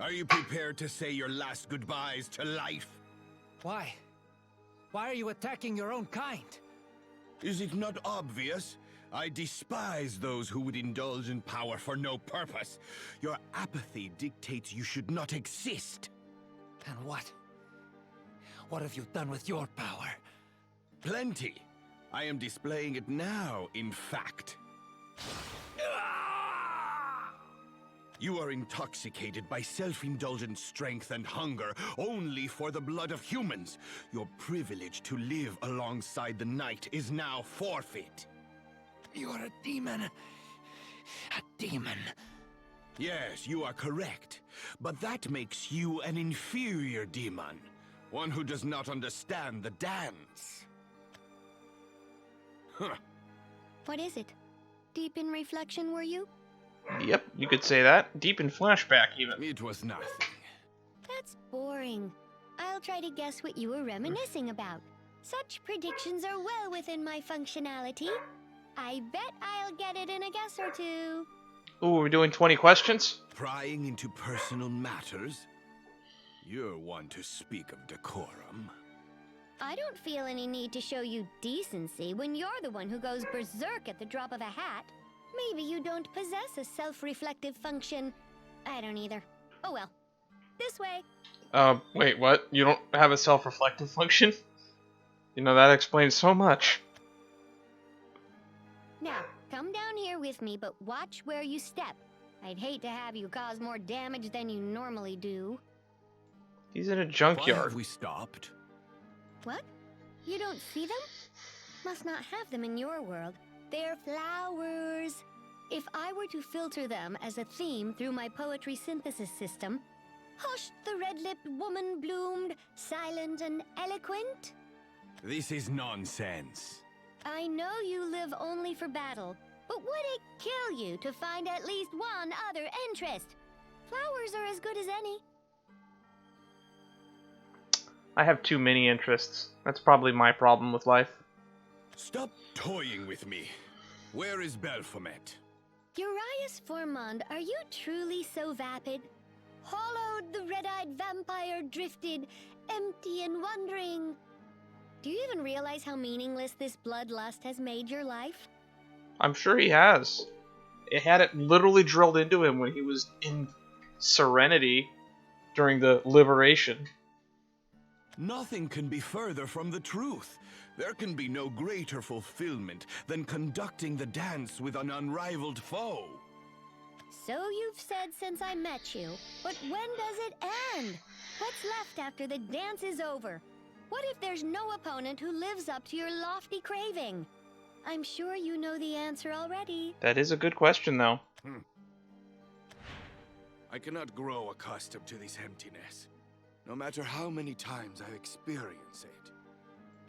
Speaker 3: Are you prepared to say your last goodbyes to life?
Speaker 10: Why? Why are you attacking your own kind?
Speaker 3: Is it not obvious? I despise those who would indulge in power for no purpose. Your apathy dictates you should not exist.
Speaker 10: And what? What have you done with your power?
Speaker 3: Plenty. I am displaying it now, in fact. You are intoxicated by self-indulgent strength and hunger only for the blood of humans. Your privilege to live alongside the night is now forfeit.
Speaker 10: You are a demon. A demon.
Speaker 3: Yes, you are correct. But that makes you an inferior demon. One who does not understand the dance. Huh.
Speaker 2: What is it? Deep in reflection, were you?
Speaker 1: Yep, you could say that. Deep in flashback, even.
Speaker 3: It was nothing.
Speaker 2: That's boring. I'll try to guess what you were reminiscing about. Such predictions are well within my functionality. I bet I'll get it in a guess or two.
Speaker 1: Ooh, we're doing 20 questions?
Speaker 3: Prying into personal matters? You're one to speak of decorum.
Speaker 2: I don't feel any need to show you decency when you're the one who goes berserk at the drop of a hat. Maybe you don't possess a self-reflective function. I don't either. Oh well. This way.
Speaker 1: Wait, what? You don't have a self-reflective function? You know, that explains so much.
Speaker 2: Now, come down here with me, but watch where you step. I'd hate to have you cause more damage than you normally do.
Speaker 1: He's in a
Speaker 3: Why
Speaker 1: junkyard.
Speaker 3: have we stopped?
Speaker 2: What? You don't see them? Must not have them in your world. They're flowers. If I were to filter them as a theme through my poetry synthesis system, hushed the red-lipped woman bloomed, silent and eloquent.
Speaker 3: This is nonsense.
Speaker 2: I know you live only for battle, but would it kill you to find at least one other interest? Flowers are as good as any.
Speaker 1: I have too many interests. That's probably my problem with life.
Speaker 3: Stop toying with me. Where is Belphomet?
Speaker 2: Urias Formond, are you truly so vapid? Hollowed the red-eyed vampire drifted, empty and wondering. Do you even realize how meaningless this bloodlust has made your life?
Speaker 1: I'm sure he has. It had it literally drilled into him when he was in Serenity during the Liberation.
Speaker 3: Nothing can be further from the truth. There can be no greater fulfillment than conducting the dance with an unrivaled foe.
Speaker 2: So you've said since I met you, but when does it end? What's left after the dance is over? What if there's no opponent who lives up to your lofty craving? I'm sure you know the answer already.
Speaker 1: That is a good question, though.
Speaker 3: I cannot grow accustomed to this emptiness, no matter how many times I experience it.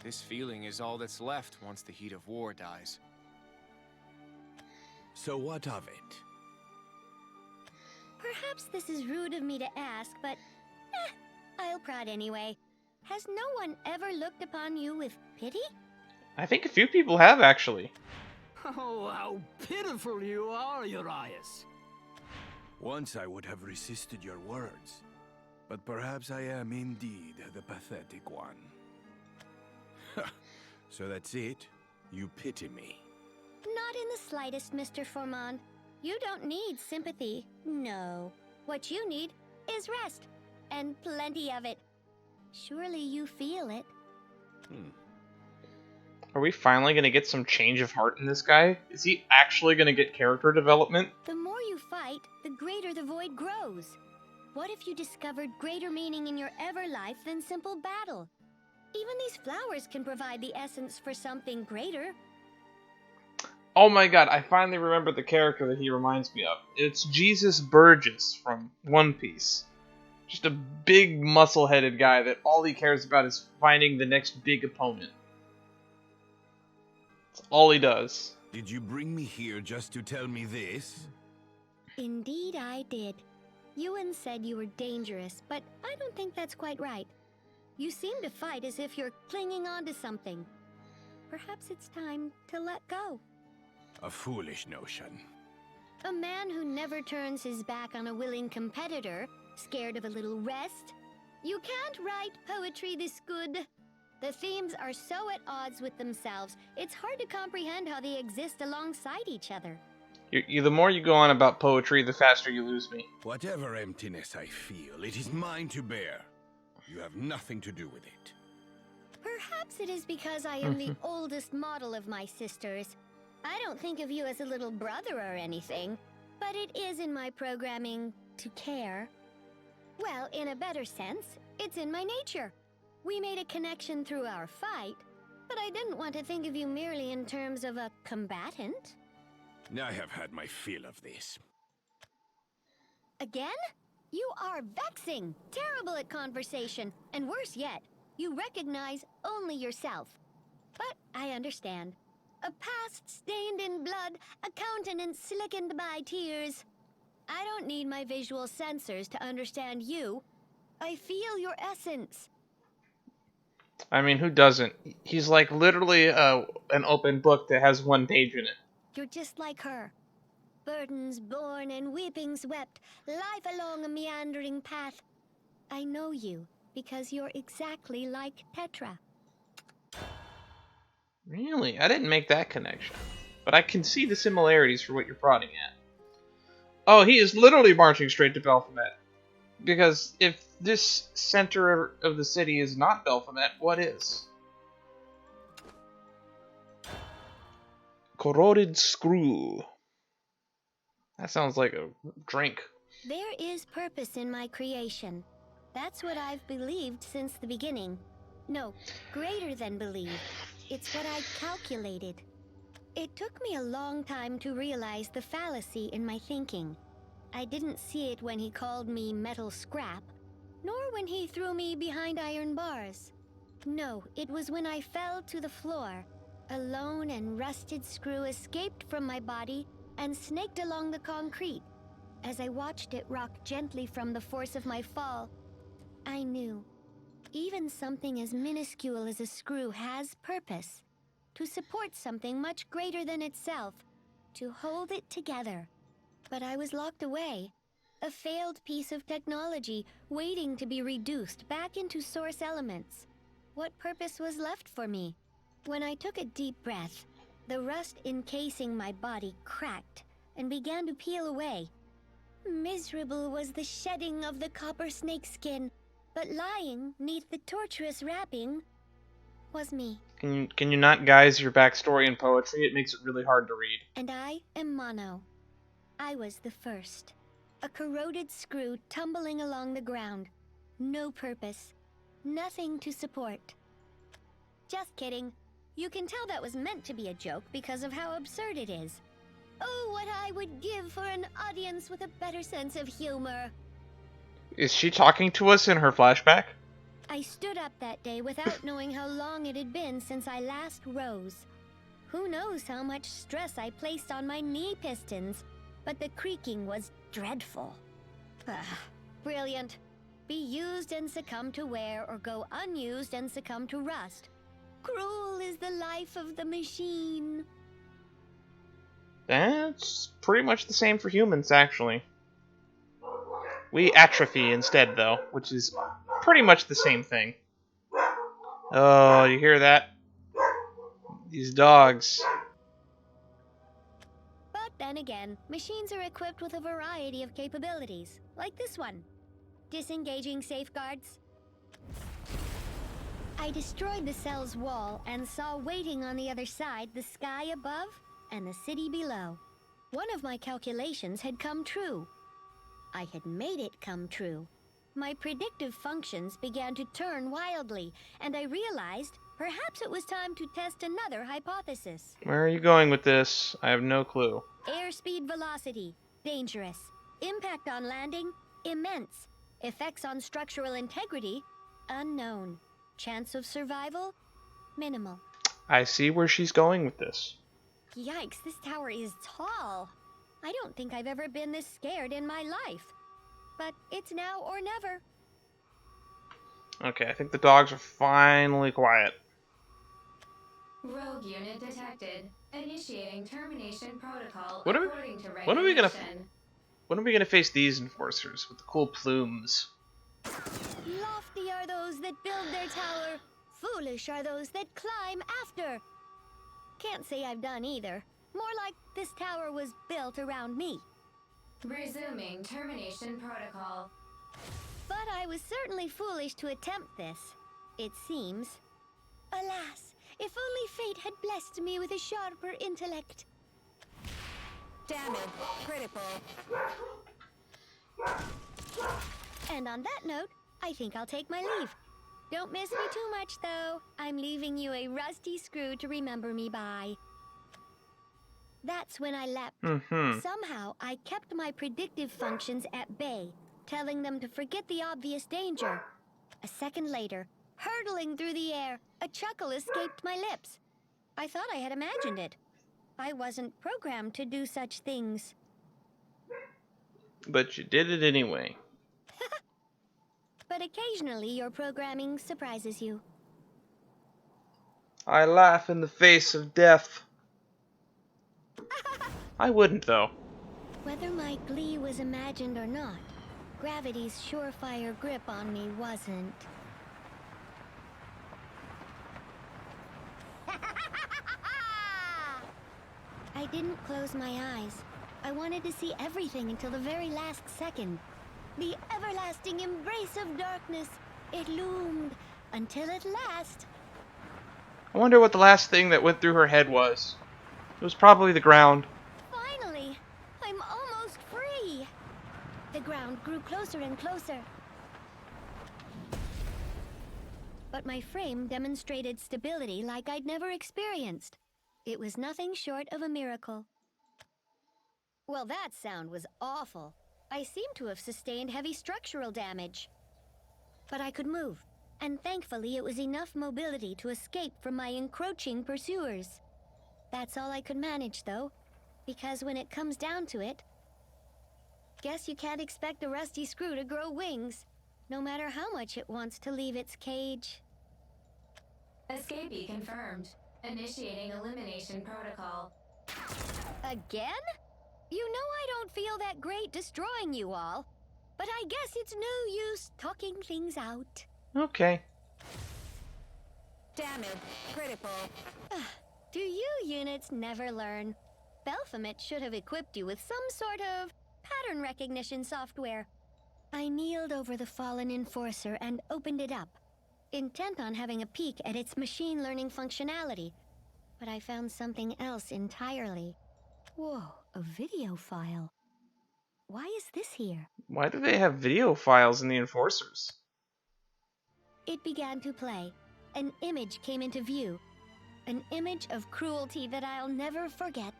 Speaker 14: This feeling is all that's left once the heat of war dies.
Speaker 3: So what of it?
Speaker 2: Perhaps this is rude of me to ask, but I'll prod anyway. Has no one ever looked upon you with pity?
Speaker 1: I think a few people have, actually.
Speaker 10: Oh, how pitiful you are, Urias.
Speaker 3: Once I would have resisted your words, but perhaps I am indeed the pathetic one. So that's it? You pity me?
Speaker 2: Not in the slightest, Mr. Formand. You don't need sympathy. No. What you need is rest. And plenty of it. Surely you feel it.
Speaker 1: Are we finally going to get some change of heart in this guy? Is he actually going to get character development?
Speaker 2: The more you fight, the greater the void grows. What if you discovered greater meaning in your ever life than simple battle? Even these flowers can provide the essence for something greater.
Speaker 1: Oh my god, I finally remember the character that he reminds me of. It's Jesus Burgess from One Piece. Just a big, muscle-headed guy that all he cares about is finding the next big opponent. That's all he does.
Speaker 3: Did you bring me here just to tell me this?
Speaker 2: Indeed I did. Ewan said you were dangerous, but I don't think that's quite right. You seem to fight as if you're clinging on to something. Perhaps it's time to let go.
Speaker 3: A foolish notion.
Speaker 2: A man who never turns his back on a willing competitor, scared of a little rest. You can't write poetry this good. The themes are so at odds with themselves, it's hard to comprehend how they exist alongside each other.
Speaker 1: The more you go on about poetry, the faster you lose me.
Speaker 3: Whatever emptiness I feel, it is mine to bear. You have nothing to do with it.
Speaker 2: Perhaps it is because I am the oldest model of my sisters. I don't think of you as a little brother or anything, but it is in my programming to care. Well, in a better sense, it's in my nature. We made a connection through our fight, but I didn't want to think of you merely in terms of a combatant.
Speaker 3: I have had my fill of this.
Speaker 2: Again? You are vexing, terrible at conversation, and worse yet, you recognize only yourself. But I understand. A past stained in blood, a countenance slickened by tears. I don't need my visual sensors to understand you. I feel your essence.
Speaker 1: I mean, who doesn't? He's like literally an open book that has one page in it.
Speaker 2: You're just like her. Burdens borne and weepings wept, life along a meandering path. I know you because you're exactly like Tetra.
Speaker 1: Really? I didn't make that connection. But I can see the similarities for what you're prodding at. Oh, he is literally marching straight to Baphomet. Because if this center of the city is not Baphomet, what is? Corroded screw. That sounds like a drink.
Speaker 2: There is purpose in my creation. That's what I've believed since the beginning. No, greater than believe. It's what I calculated. It took me a long time to realize the fallacy in my thinking. I didn't see it when he called me metal scrap, nor when he threw me behind iron bars. No, it was when I fell to the floor. A lone and rusted screw escaped from my body and snaked along the concrete. As I watched it rock gently from the force of my fall, I knew. Even something as minuscule as a screw has purpose. To support something much greater than itself. To hold it together. But I was locked away. A failed piece of technology waiting to be reduced back into source elements. What purpose was left for me? When I took a deep breath, the rust encasing my body cracked and began to peel away. Miserable was the shedding of the copper snake skin. But lying neath the tortuous wrapping was me.
Speaker 1: Can you not guise your backstory in poetry? It makes it really hard to read.
Speaker 2: And I am Mono. I was the first. A corroded screw tumbling along the ground. No purpose. Nothing to support. Just kidding. You can tell that was meant to be a joke because of how absurd it is. Oh, what I would give for an audience with a better sense of humor.
Speaker 1: Is she talking to us in her flashback?
Speaker 2: I stood up that day without knowing how long it had been since I last rose. Who knows how much stress I placed on my knee pistons, but the creaking was dreadful. Brilliant. Be used and succumb to wear, or go unused and succumb to rust. Cruel is the life of the machine.
Speaker 1: That's pretty much the same for humans, actually. We atrophy instead, though, which is pretty much the same thing. Oh, you hear that? These dogs.
Speaker 2: But then again, machines are equipped with a variety of capabilities, like this one. Disengaging safeguards. I destroyed the cell's wall and saw waiting on the other side the sky above and the city below. One of my calculations had come true. I had made it come true. My predictive functions began to turn wildly, and I realized perhaps it was time to test another hypothesis.
Speaker 1: Where are you going with this? I have no clue.
Speaker 2: Airspeed velocity, dangerous. Impact on landing, immense. Effects on structural integrity, unknown. Chance of survival, minimal.
Speaker 1: I see where she's going with this.
Speaker 2: Yikes, this tower is tall. I don't think I've ever been this scared in my life. But it's now or never.
Speaker 1: Okay, I think the dogs are finally quiet.
Speaker 6: Rogue unit detected. Initiating termination protocol
Speaker 1: When are
Speaker 6: according to regulation.
Speaker 1: when are we gonna face these enforcers with the cool plumes?
Speaker 2: Lofty are those that build their tower. Foolish are those that climb after. Can't say I've done either. More like this tower was built around me.
Speaker 6: Resuming termination protocol.
Speaker 2: But I was certainly foolish to attempt this, it seems. Alas, if only fate had blessed me with a sharper intellect.
Speaker 5: Damage. Critical.
Speaker 2: And on that note, I think I'll take my leave. Don't miss me too much, though. I'm leaving you a rusty screw to remember me by. That's when I leapt. Somehow, I kept my predictive functions at bay, telling them to forget the obvious danger. A second later, hurtling through the air, a chuckle escaped my lips. I thought I had imagined it. I wasn't programmed to do such things.
Speaker 1: But you did it anyway.
Speaker 2: But occasionally your programming surprises you.
Speaker 1: I laugh in the face of death. I wouldn't, though.
Speaker 2: Whether my glee was imagined or not, gravity's surefire grip on me wasn't. I didn't close my eyes. I wanted to see everything until the very last second. The everlasting embrace of darkness. It loomed until at last.
Speaker 1: I wonder what the last thing that went through her head was. It was probably the ground.
Speaker 2: Finally, I'm almost free. The ground grew closer and closer. But my frame demonstrated stability like I'd never experienced. It was nothing short of a miracle. Well, that sound was awful. I seemed to have sustained heavy structural damage. But I could move, and thankfully it was enough mobility to escape from my encroaching pursuers. That's all I could manage, though, because when it comes down to it, guess you can't expect a rusty screw to grow wings, no matter how much it wants to leave its cage.
Speaker 6: Escapee confirmed. Initiating elimination protocol.
Speaker 2: Again? You know I don't feel that great destroying you all, but I guess it's no use talking things out.
Speaker 1: Okay.
Speaker 5: Damage. Critical.
Speaker 2: Do you units never learn? Baphomet should have equipped you with some sort of pattern recognition software. I kneeled over the fallen enforcer and opened it up, intent on having a peek at its machine learning functionality. But I found something else entirely. Whoa, a video file. Why is this here?
Speaker 1: Why do they have video files in the Enforcers?
Speaker 2: It began to play. An image came into view. An image of cruelty that I'll never forget.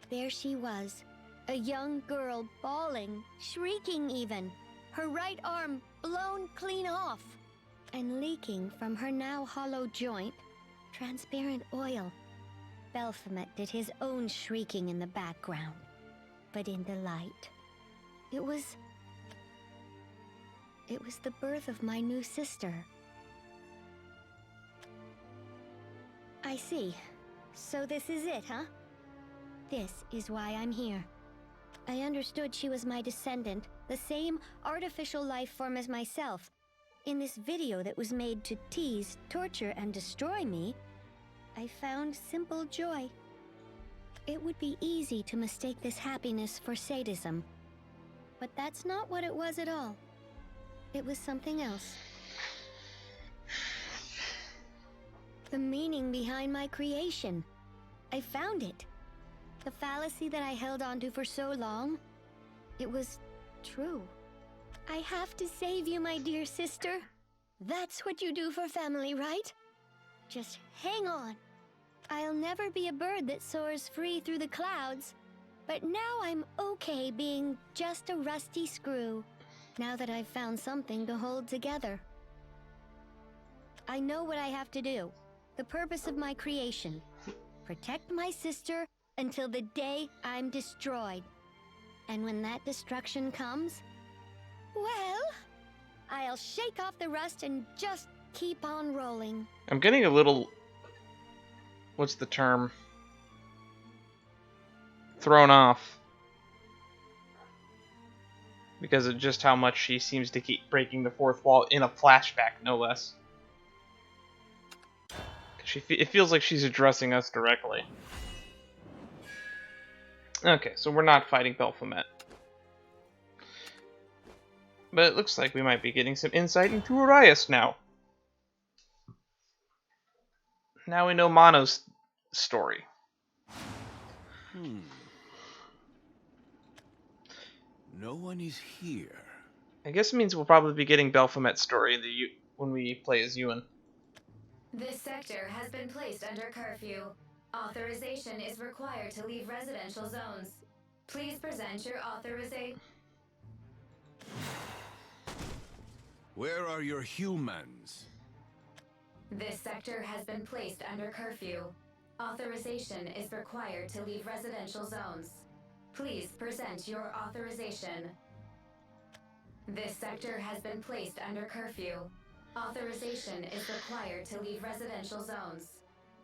Speaker 2: There she was, a young girl bawling, shrieking even, her right arm blown clean off, and leaking from her now hollow joint, transparent oil. Baphomet did his own shrieking in the background, but in the light. It was the birth of my new sister. I see. So this is it, huh? This is why I'm here. I understood she was my descendant, the same artificial life form as myself. In this video that was made to tease, torture, and destroy me, I found simple joy. It would be easy to mistake this happiness for sadism. But that's not what it was at all. It was something else. The meaning behind my creation. I found it. The fallacy that I held onto for so long, it was true. I have to save you, my dear sister. That's what you do for family, right? Just hang on. I'll never be a bird that soars free through the clouds, but now I'm okay being just a rusty screw, now that I've found something to hold together. I know what I have to do, the purpose of my creation. Protect my sister until the day I'm destroyed. And when that destruction comes, well, I'll shake off the rust and just keep on rolling.
Speaker 1: I'm getting a little... what's the term? Thrown off. Because of just how much she seems to keep breaking the fourth wall in a flashback, no less. It feels like she's addressing us directly. Okay, so we're not fighting Baphomet. But it looks like we might be getting some insight into Urias now. Now we know Mono's story.
Speaker 3: No one is here.
Speaker 1: I guess it means we'll probably be getting Baphomet's story when we play as Ewan.
Speaker 6: This sector has been placed under curfew. Authorization is required to leave residential zones. Please present your authorization.
Speaker 3: Where are your humans?
Speaker 6: This sector has been placed under curfew. Authorization is required to leave residential zones. Please present your authorization. This sector has been placed under curfew. Authorization is required to leave residential zones.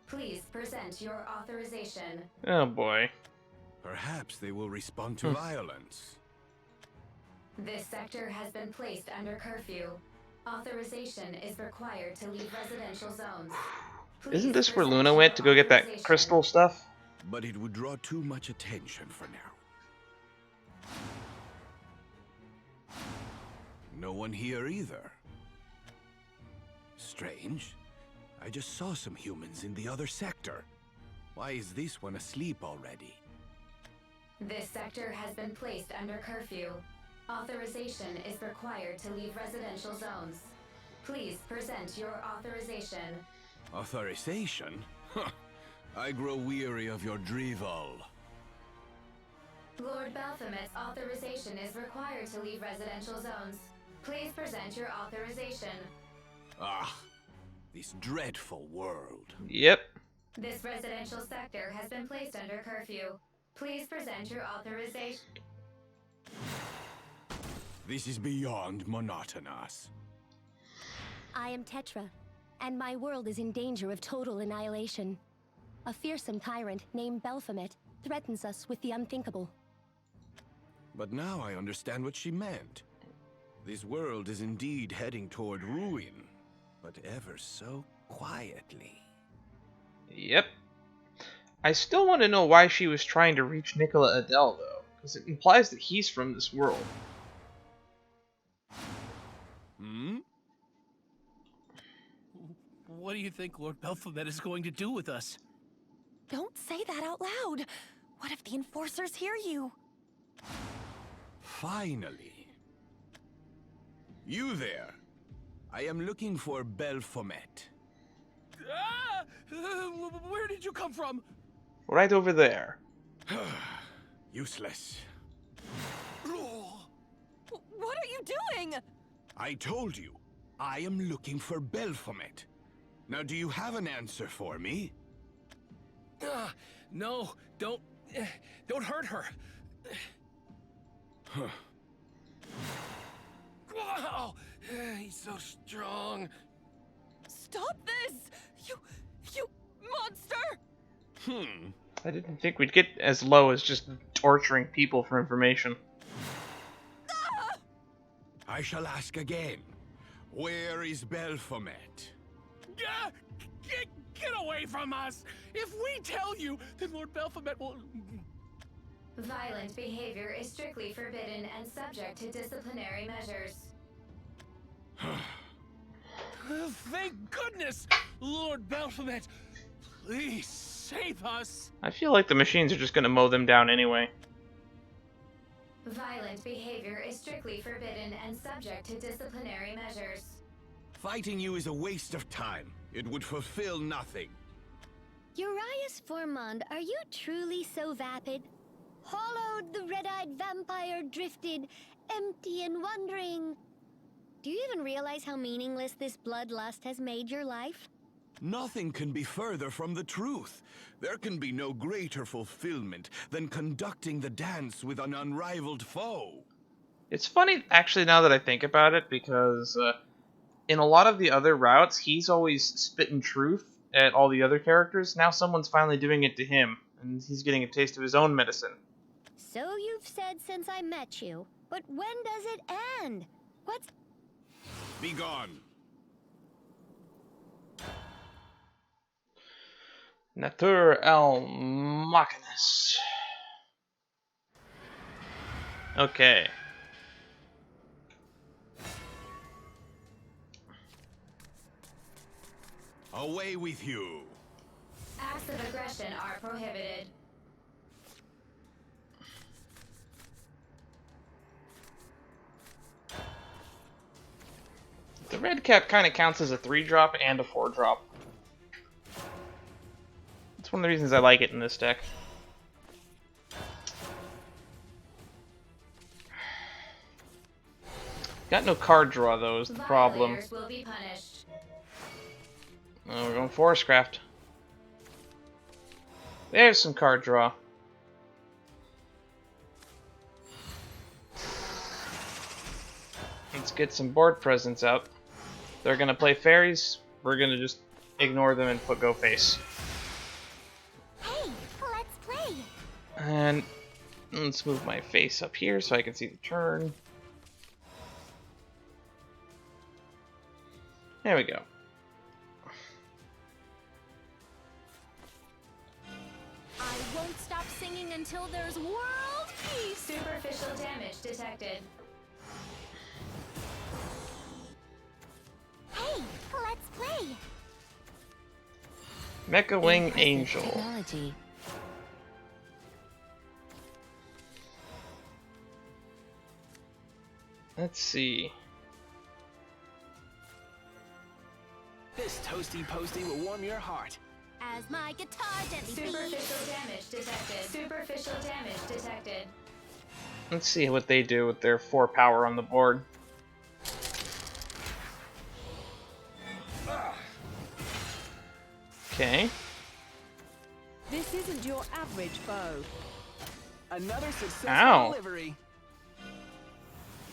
Speaker 6: Please present your authorization.
Speaker 1: Oh boy.
Speaker 3: Perhaps they will respond to violence.
Speaker 6: This sector has been placed under curfew. Authorization is required to leave residential zones. Please
Speaker 1: Isn't this where
Speaker 6: present
Speaker 1: Luna
Speaker 6: your
Speaker 1: went to go get that
Speaker 6: authorization.
Speaker 1: crystal stuff?
Speaker 3: But it would draw too much attention for now. No one here either. Strange. I just saw some humans in the other sector. Why is this one asleep already?
Speaker 6: This sector has been placed under curfew. Authorization is required to leave residential zones. Please present your authorization.
Speaker 3: Authorization? Huh. I grow weary of your drivel.
Speaker 6: Lord Baphomet's authorization is required to leave residential zones. Please present your authorization.
Speaker 3: Ah, this dreadful world.
Speaker 1: Yep.
Speaker 6: This residential sector has been placed under curfew. Please present your authorization.
Speaker 3: This is beyond monotonous.
Speaker 13: I am Tetra, and my world is in danger of total annihilation. A fearsome tyrant named Baphomet threatens us with the unthinkable.
Speaker 3: But now I understand what she meant. This world is indeed heading toward ruin, but ever so quietly.
Speaker 1: Yep. I still want to know why she was trying to reach Nicola Adele, though, because it implies that he's from this world.
Speaker 4: What do you think Lord Belphomet is going to do with us?
Speaker 5: Don't say that out loud. What if the enforcers hear you?
Speaker 3: Finally. You there. I am looking for Belphomet.
Speaker 4: Ah! Where did you come from?
Speaker 1: Right over there.
Speaker 3: Useless.
Speaker 5: What are you doing?
Speaker 3: I told you. I am looking for Belphomet. Now, do you have an answer for me?
Speaker 4: No, don't hurt her.
Speaker 3: Huh.
Speaker 4: Wow, he's so strong.
Speaker 5: Stop this! You monster!
Speaker 1: I didn't think we'd get as low as just torturing people for information.
Speaker 3: I shall ask again. Where is Belphomet?
Speaker 4: Get away from us! If we tell you, then Lord Belphomet will...
Speaker 6: Violent behavior is strictly forbidden and subject to disciplinary measures.
Speaker 4: Thank goodness! Lord Belphomet, please save us!
Speaker 1: I feel like the machines are just gonna mow them down anyway.
Speaker 6: Violent behavior is strictly forbidden and subject to disciplinary measures.
Speaker 3: Fighting you is a waste of time. It would fulfill nothing.
Speaker 2: Urias Formond, are you truly so vapid? Hollowed the red-eyed vampire drifted, empty and wondering. Do you even realize how meaningless this bloodlust has made your life?
Speaker 3: Nothing can be further from the truth. There can be no greater fulfillment than conducting the dance with an unrivaled foe.
Speaker 1: It's funny, actually, now that I think about it, because in a lot of the other routes, he's always spitting truth at all the other characters. Now someone's finally doing it to him, and he's getting a taste of his own medicine.
Speaker 2: So you've said since I met you, but when does it end? What's...
Speaker 3: Be gone.
Speaker 1: Natur el Machinus. Okay.
Speaker 3: Away with you.
Speaker 6: Acts of aggression are prohibited.
Speaker 1: The red cap kind of counts as a 3-drop and a 4-drop. It's one of the reasons I like it in this deck. Got no card draw though is the problem.
Speaker 6: Violators will be punished.
Speaker 1: Oh, we're going Forest Craft. There's some card draw. Let's get some board presence out. They're gonna play fairies. We're gonna just ignore them and put go face.
Speaker 2: Hey, let's play!
Speaker 1: And let's move my face up here so I can see the turn. There we go.
Speaker 5: I won't stop singing until there's world peace!
Speaker 6: Superficial damage detected.
Speaker 2: Hey, let's play!
Speaker 1: Mecha Wing Angel.
Speaker 5: Technology.
Speaker 1: Let's see.
Speaker 7: This toasty posty will warm your heart.
Speaker 5: As my guitar gently
Speaker 6: Superficial damage detected. Superficial damage detected.
Speaker 1: Let's see what they do with their 4 power on the board. Okay.
Speaker 15: This isn't your average bow.
Speaker 7: Another successful
Speaker 1: Ow.
Speaker 7: delivery.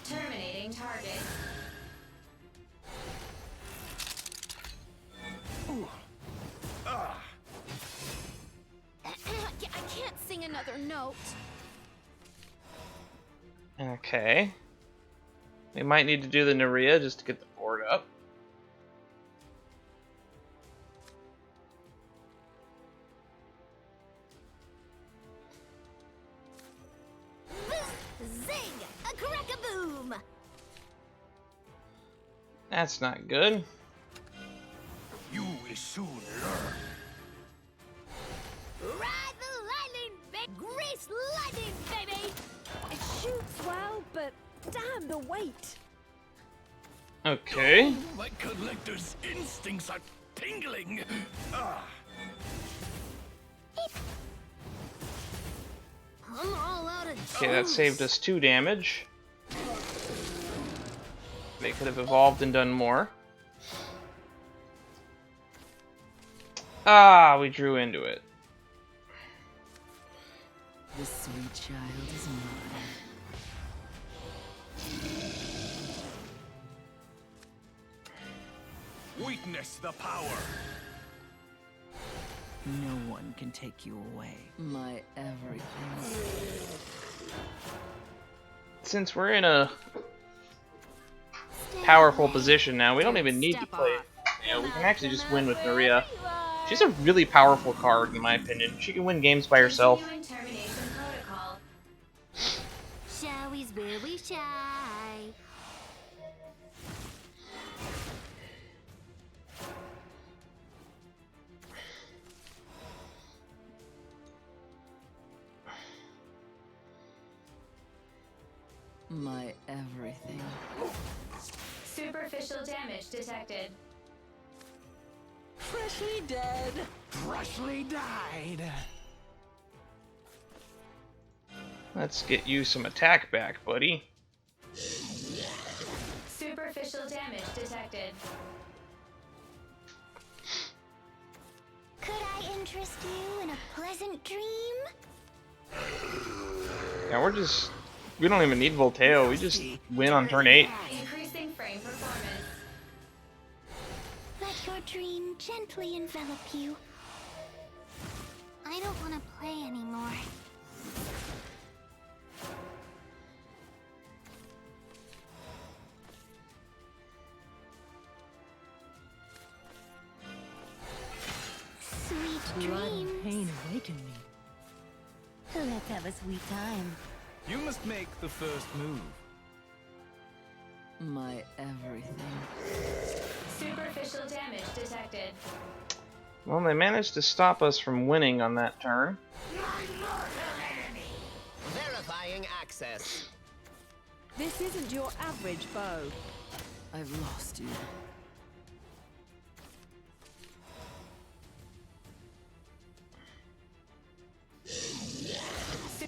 Speaker 6: Terminating target.
Speaker 7: Ooh.
Speaker 5: I can't sing another note.
Speaker 1: Okay. We might need to do the Urias just to get the board up.
Speaker 2: Zing! A crack-a-boom!
Speaker 1: That's not good.
Speaker 3: You
Speaker 7: will soon learn.
Speaker 15: Ride the lightning, baby! Grease lightning, baby! It shoots well, but damn the weight.
Speaker 1: Okay.
Speaker 11: Oh, my collector's instincts are tingling. Ah.
Speaker 15: I'm all out of
Speaker 1: Okay, that saved us 2 damage. They could have evolved and done more. Ah, we drew into it.
Speaker 16: The sweet child is mine.
Speaker 3: Witness the power.
Speaker 16: No one can take you away. My everything.
Speaker 1: Since we're in a powerful position now, we don't even need to play. You know, we can actually just win with Urias. She's a really powerful card, in my opinion. She can win games by herself.
Speaker 6: Termination protocol.
Speaker 2: Shall very shy.
Speaker 16: My everything.
Speaker 6: Superficial damage detected.
Speaker 16: Freshly dead.
Speaker 7: Freshly died.
Speaker 1: Let's get you some attack back, buddy.
Speaker 6: Superficial damage detected.
Speaker 2: Could I interest you in a pleasant dream?
Speaker 1: Yeah, we don't even need Volteo, we just win on turn 8.
Speaker 6: Increasing frame performance.
Speaker 2: Let your dream gently envelop you. I don't want to play anymore. Sweet dreams.
Speaker 16: Pain awaken me.
Speaker 2: Let's have a sweet time.
Speaker 8: You must make the first move.
Speaker 16: My everything.
Speaker 6: Superficial damage detected.
Speaker 1: Well, they managed to stop us from winning on that turn.
Speaker 9: Verifying access.
Speaker 15: This isn't your average bow.
Speaker 16: I've lost you.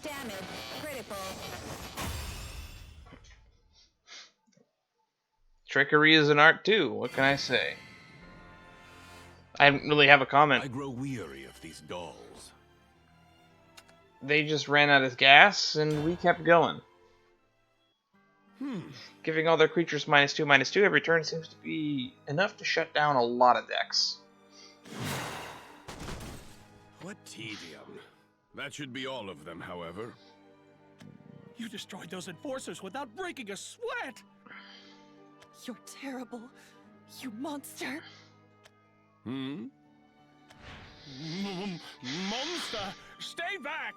Speaker 6: Damage. Critical.
Speaker 1: Trickery is an art too, what can I say? I didn't really have a comment.
Speaker 3: I grow weary of these dolls.
Speaker 1: They just ran out of gas, and we kept going. Giving all their creatures -2/-2 every turn seems to be enough to shut down a lot of decks.
Speaker 3: What tedium. That should be all of them, however.
Speaker 4: You destroyed those enforcers without breaking a sweat!
Speaker 5: You're terrible, you monster.
Speaker 3: Hmm?
Speaker 4: Monster! Stay back!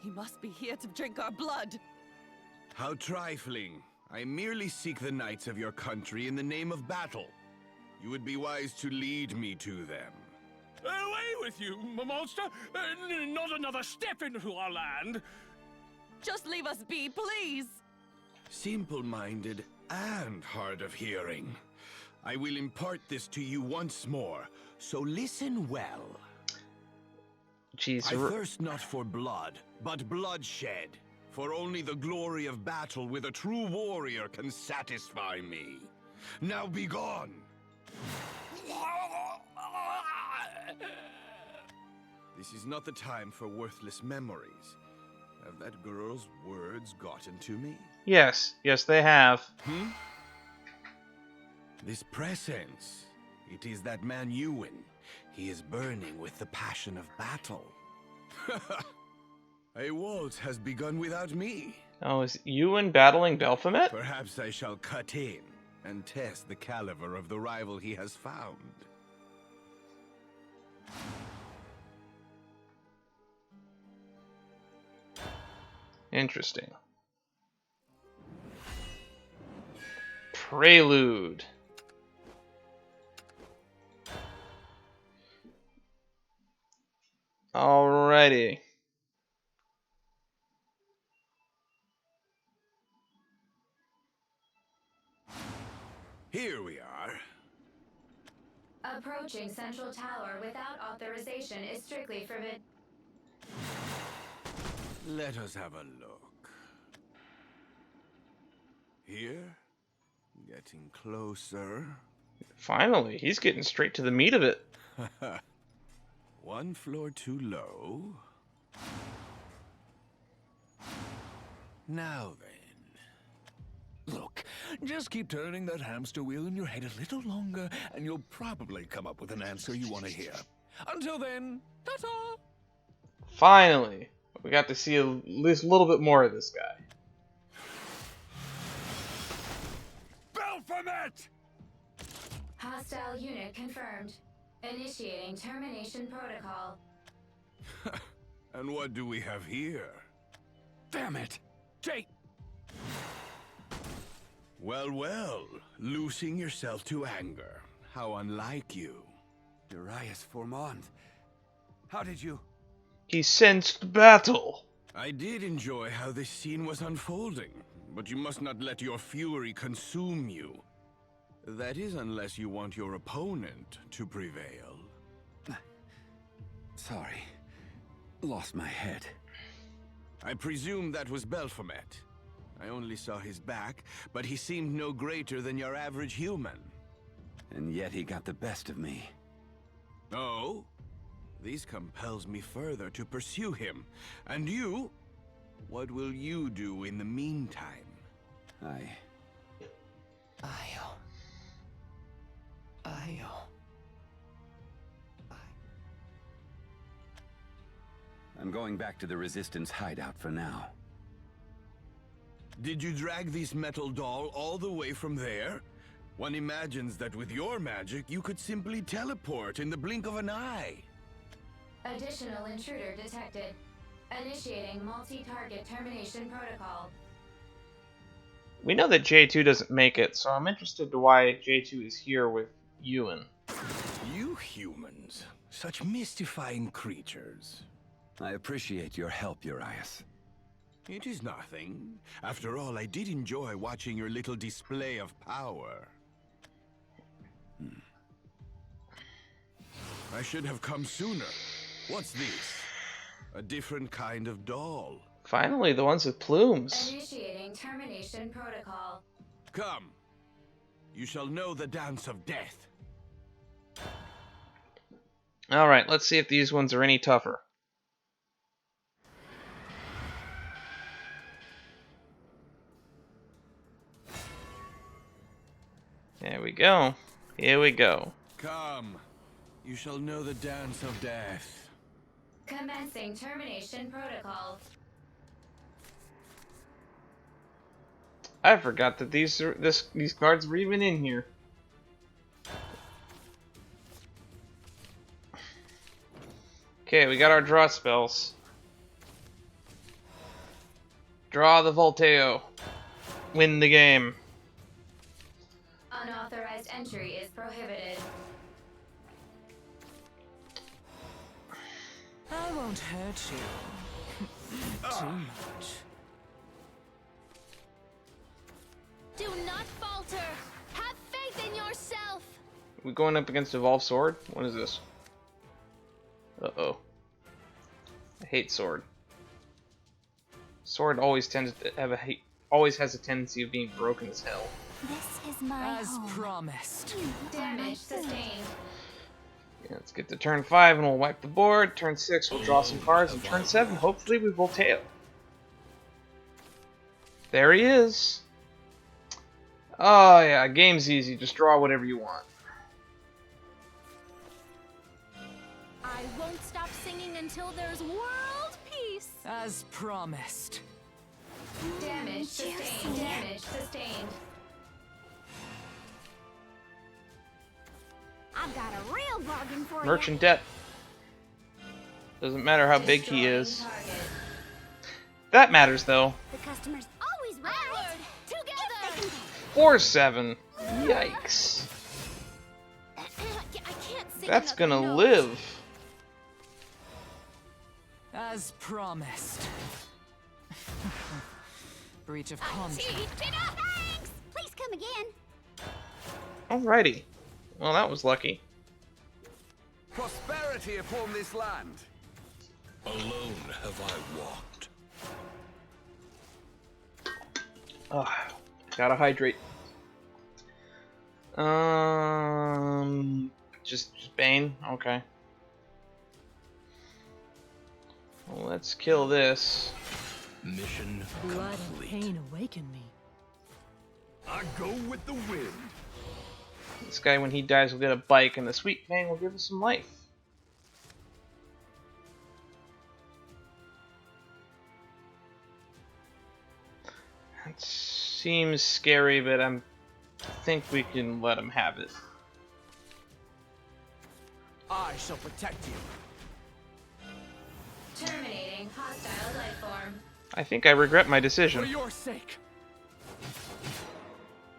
Speaker 5: He must be here to drink our blood.
Speaker 3: How trifling. I merely seek the knights of your country in the name of battle. You would be wise to lead me to them.
Speaker 4: Away with you, monster! Not another step into our land!
Speaker 5: Just leave us be, please!
Speaker 3: Simple-minded and hard of hearing. I will impart this to you once more, so listen well.
Speaker 1: Jeez,
Speaker 3: I thirst not for blood, but bloodshed. For only the glory of battle with a true warrior can satisfy me. Now be gone! This is not the time for worthless memories. Have that girl's words gotten to me?
Speaker 1: Yes, they have.
Speaker 3: This presence. It is that man Ewan. He is burning with the passion of battle. A waltz has begun without me.
Speaker 1: Oh, is Ewan battling Baphomet?
Speaker 3: Perhaps I shall cut in and test the caliber of the rival he has found.
Speaker 1: Interesting. Prelude. Alrighty.
Speaker 3: Here we are.
Speaker 6: Approaching Central Tower without authorization is strictly forbidden.
Speaker 3: Let us have a look. Here? Getting closer.
Speaker 1: Finally, he's getting straight to the meat of it.
Speaker 3: One floor too low. Now then.
Speaker 11: Look, just keep turning that hamster wheel in your head a little longer, and you'll probably come up with an answer you want to hear. Until then, ta-ta!
Speaker 1: Finally, we got to see at least a little bit more of this guy.
Speaker 11: Baphomet!
Speaker 6: Hostile unit confirmed. Initiating termination protocol.
Speaker 3: And what do we have here?
Speaker 11: Damn it! Jake!
Speaker 3: Well, well, loosing yourself to anger. How unlike you.
Speaker 7: Urias Formond. How did you...
Speaker 1: He sensed battle.
Speaker 3: I did enjoy how this scene was unfolding, but you must not let your fury consume you. That is, unless you want your opponent to prevail.
Speaker 7: Sorry. Lost my head.
Speaker 3: I presume that was Baphomet. I only saw his back, but he seemed no greater than your average human.
Speaker 7: And yet he got the best of me.
Speaker 3: Oh? This compels me further to pursue him. And you? What will you do in the meantime?
Speaker 7: I'm going back to the Resistance hideout for now.
Speaker 3: Did you drag this metal doll all the way from there? One imagines that with your magic, you could simply teleport in the blink of an eye.
Speaker 6: Additional intruder detected. Initiating multi-target termination protocol.
Speaker 1: We know that J2 doesn't make it, so I'm interested to why J2 is here with Ewan.
Speaker 3: You humans, such mystifying creatures.
Speaker 7: I appreciate your help, Urias.
Speaker 3: It is nothing. After all, I did enjoy watching your little display of power. I should have come sooner. What's this? A different kind of doll.
Speaker 1: Finally, the ones with plumes.
Speaker 6: Initiating termination protocol.
Speaker 3: Come. You shall know the dance of death.
Speaker 1: Alright, let's see if these ones are any tougher. There we go. Here we go.
Speaker 3: Come. You shall know the dance of death.
Speaker 6: Commencing termination protocol.
Speaker 1: I forgot that these cards were even in here. Okay, we got our draw spells. Draw the Volteo. Win the game.
Speaker 6: Unauthorized entry is prohibited.
Speaker 16: I won't hurt you. Too much.
Speaker 15: Do not falter. Have faith in yourself.
Speaker 1: We going up against Evolved Sword? What is this? Uh-oh. I hate Sword. Sword always tends to have always has a tendency of being broken as hell.
Speaker 15: This is my
Speaker 16: As
Speaker 15: home.
Speaker 16: promised.
Speaker 6: Damage sustained.
Speaker 1: Yeah, let's get to turn 5 and we'll wipe the board. Turn 6 we'll draw some cards. And turn 7 hopefully we Volteo. There he is. Oh yeah, game's easy. Just draw whatever you want.
Speaker 15: I won't stop singing until there's world peace.
Speaker 16: As promised.
Speaker 6: Damage sustained. Damage sustained.
Speaker 15: I've got a real bargain for
Speaker 1: Merchant debt. Doesn't matter how big he is.
Speaker 6: Target.
Speaker 1: That matters though.
Speaker 15: The customer's always right. Together.
Speaker 1: 4-7. Yikes.
Speaker 15: I can't sing
Speaker 1: That's
Speaker 15: another
Speaker 1: gonna
Speaker 15: note.
Speaker 1: live.
Speaker 16: As promised. Breach of contract.
Speaker 15: Thanks! Please come again.
Speaker 1: Alrighty. Well, that was lucky.
Speaker 8: Prosperity upon this land.
Speaker 12: Alone have I walked.
Speaker 1: Gotta hydrate. Just Bane? Okay. Well, let's kill this.
Speaker 12: Mission
Speaker 17: Blood and
Speaker 12: complete.
Speaker 17: pain awaken me.
Speaker 8: I go with the wind.
Speaker 1: This guy, when he dies, will get a bike, and the sweet Fang will give us some life. That seems scary, but I think we can let him have it.
Speaker 4: I shall protect you.
Speaker 6: Terminating hostile life form.
Speaker 1: I think I regret my
Speaker 4: For
Speaker 1: decision.
Speaker 4: your sake.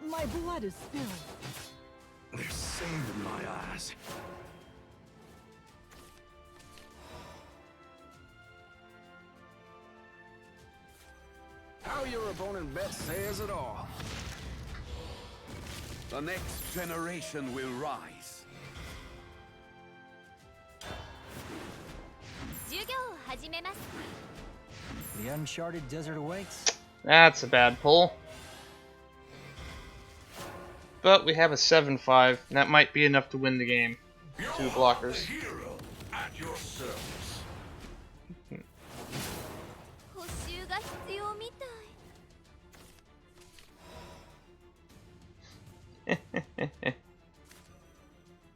Speaker 17: My blood is spilled.
Speaker 3: There's sand in my eyes.
Speaker 8: How your opponent best says it all. The next generation will rise.
Speaker 10: The uncharted desert awaits.
Speaker 1: That's a bad pull. But we have a 7-5, and that might be enough to win the game. Two blockers.
Speaker 3: Hero at your service.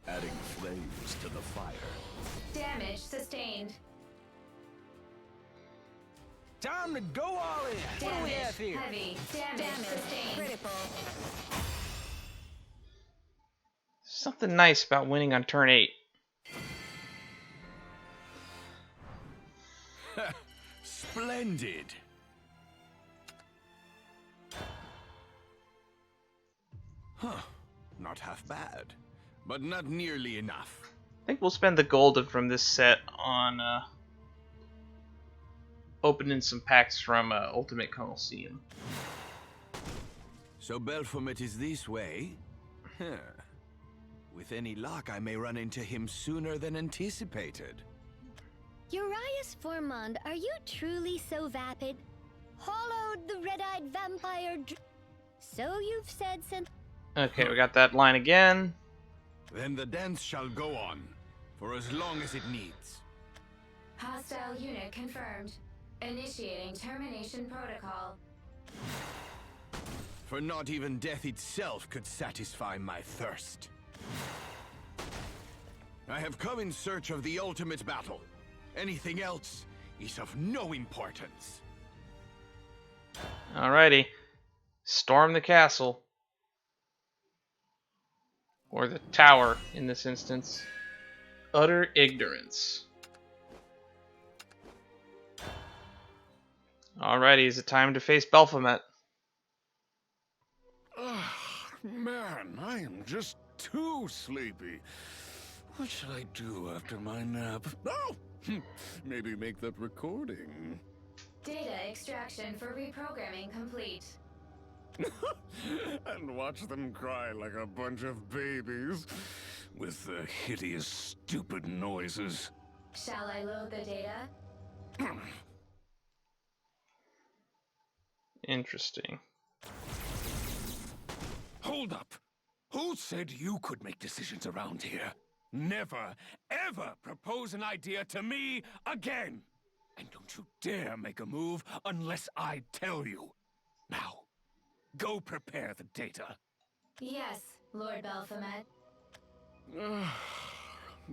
Speaker 8: Adding flames to the fire.
Speaker 6: Damage sustained.
Speaker 7: Time to go all in. What do we
Speaker 6: Damage
Speaker 7: have here?
Speaker 6: heavy. Damage sustained. Critical.
Speaker 1: Something nice about winning on turn 8.
Speaker 3: Splendid. Huh. Not half bad, but not nearly enough.
Speaker 1: I think we'll spend the gold from this set on opening some packs from Ultimate Coliseum.
Speaker 3: So Belphomet is this way? Huh. With any luck, I may run into him sooner than anticipated.
Speaker 2: Urias Formond, are you truly so vapid? Hollowed the red-eyed vampire so you've said since...
Speaker 1: Okay, we got that line again.
Speaker 3: Then the dance shall go on, for as long as it needs.
Speaker 6: Hostile unit confirmed. Initiating termination protocol.
Speaker 3: For not even death itself could satisfy my thirst. I have come in search of the ultimate battle. Anything else is of no importance.
Speaker 1: Alrighty. Storm the castle. Or the tower, in this instance. Utter ignorance. Alrighty, is it time to face Belphomet?
Speaker 11: Man, I am just too sleepy. What should I do after my nap? Oh! Maybe make that recording.
Speaker 6: Data extraction for reprogramming complete.
Speaker 11: And watch them cry like a bunch of babies. With the hideous, stupid noises.
Speaker 6: Shall I load the data?
Speaker 1: Interesting.
Speaker 11: Hold up! Who said you could make decisions around here? Never, ever propose an idea to me again! And don't you dare make a move unless I tell you. Now, go prepare the data.
Speaker 6: Yes, Lord Belphomet.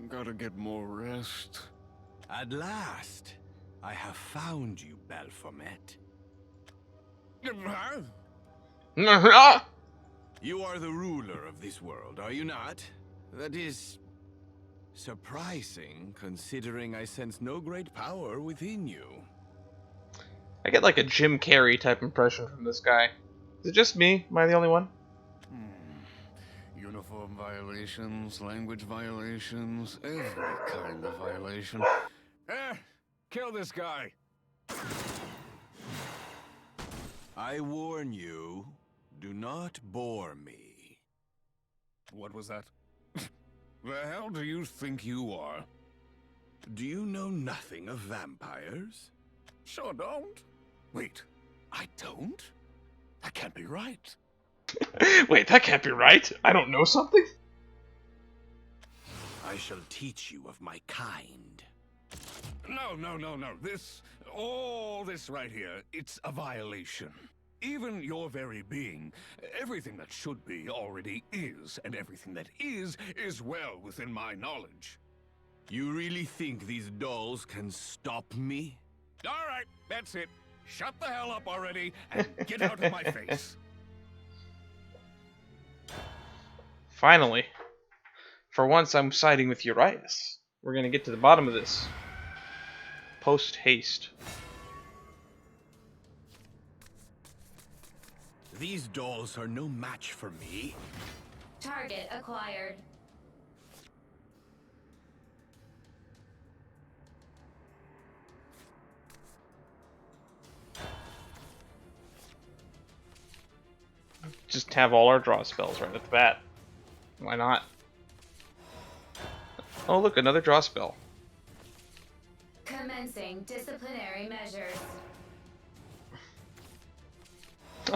Speaker 11: Gotta get more rest.
Speaker 3: At last, I have found you, Belphomet. You are the ruler of this world, are you not? That is surprising, considering I sense no great power within you.
Speaker 1: I get like a Jim Carrey type impression from this guy. Is it just me? Am I the only one?
Speaker 11: Uniform violations, language violations, every kind of violation. Kill this guy.
Speaker 3: I warn you, do not bore me.
Speaker 11: What was that? The hell do you think you are?
Speaker 3: Do you know nothing of vampires?
Speaker 11: Sure don't. Wait, I don't? That can't be right.
Speaker 1: Wait, that can't be right. I don't know something?
Speaker 3: I shall teach you of my kind.
Speaker 11: No. All this right here, it's a violation. Even your very being, everything that should be already is, and everything that is well within my knowledge.
Speaker 3: You really think these dolls can stop me?
Speaker 11: All right, that's it. Shut the hell up already and get out of my face.
Speaker 1: Finally. For once, I'm siding with Urias. We're gonna get to the bottom of this. Post haste.
Speaker 3: These dolls are no match for me.
Speaker 6: Target acquired.
Speaker 1: Just have all our draw spells right at the bat. Why not? Oh look, another draw spell.
Speaker 6: Commencing disciplinary measures.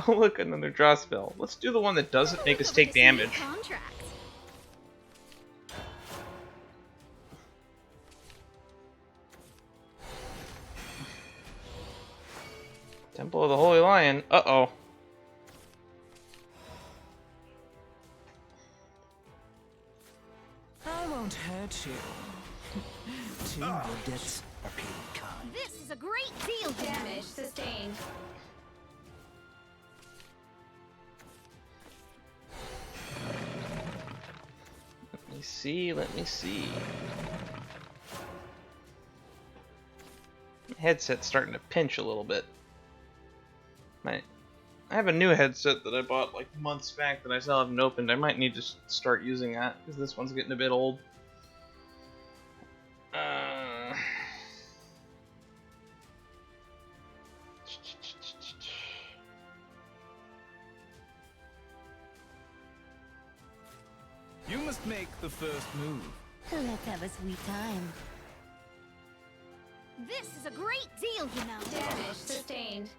Speaker 1: Oh look, another draw spell. Let's do the one that doesn't make us take damage. Temple of the Holy Lion. Uh-oh.
Speaker 16: I won't hurt you. Two good debts are paid in kind.
Speaker 15: This is a great deal.
Speaker 6: Damage sustained.
Speaker 1: Let me see. My headset's starting to pinch a little bit. I have a new headset that I bought like months back that I still haven't opened. I might need to start using that because this one's getting a bit old.
Speaker 14: You must make the first move.
Speaker 2: Let's have a sweet time.
Speaker 15: This is a great deal, you know.
Speaker 6: Damage sustained.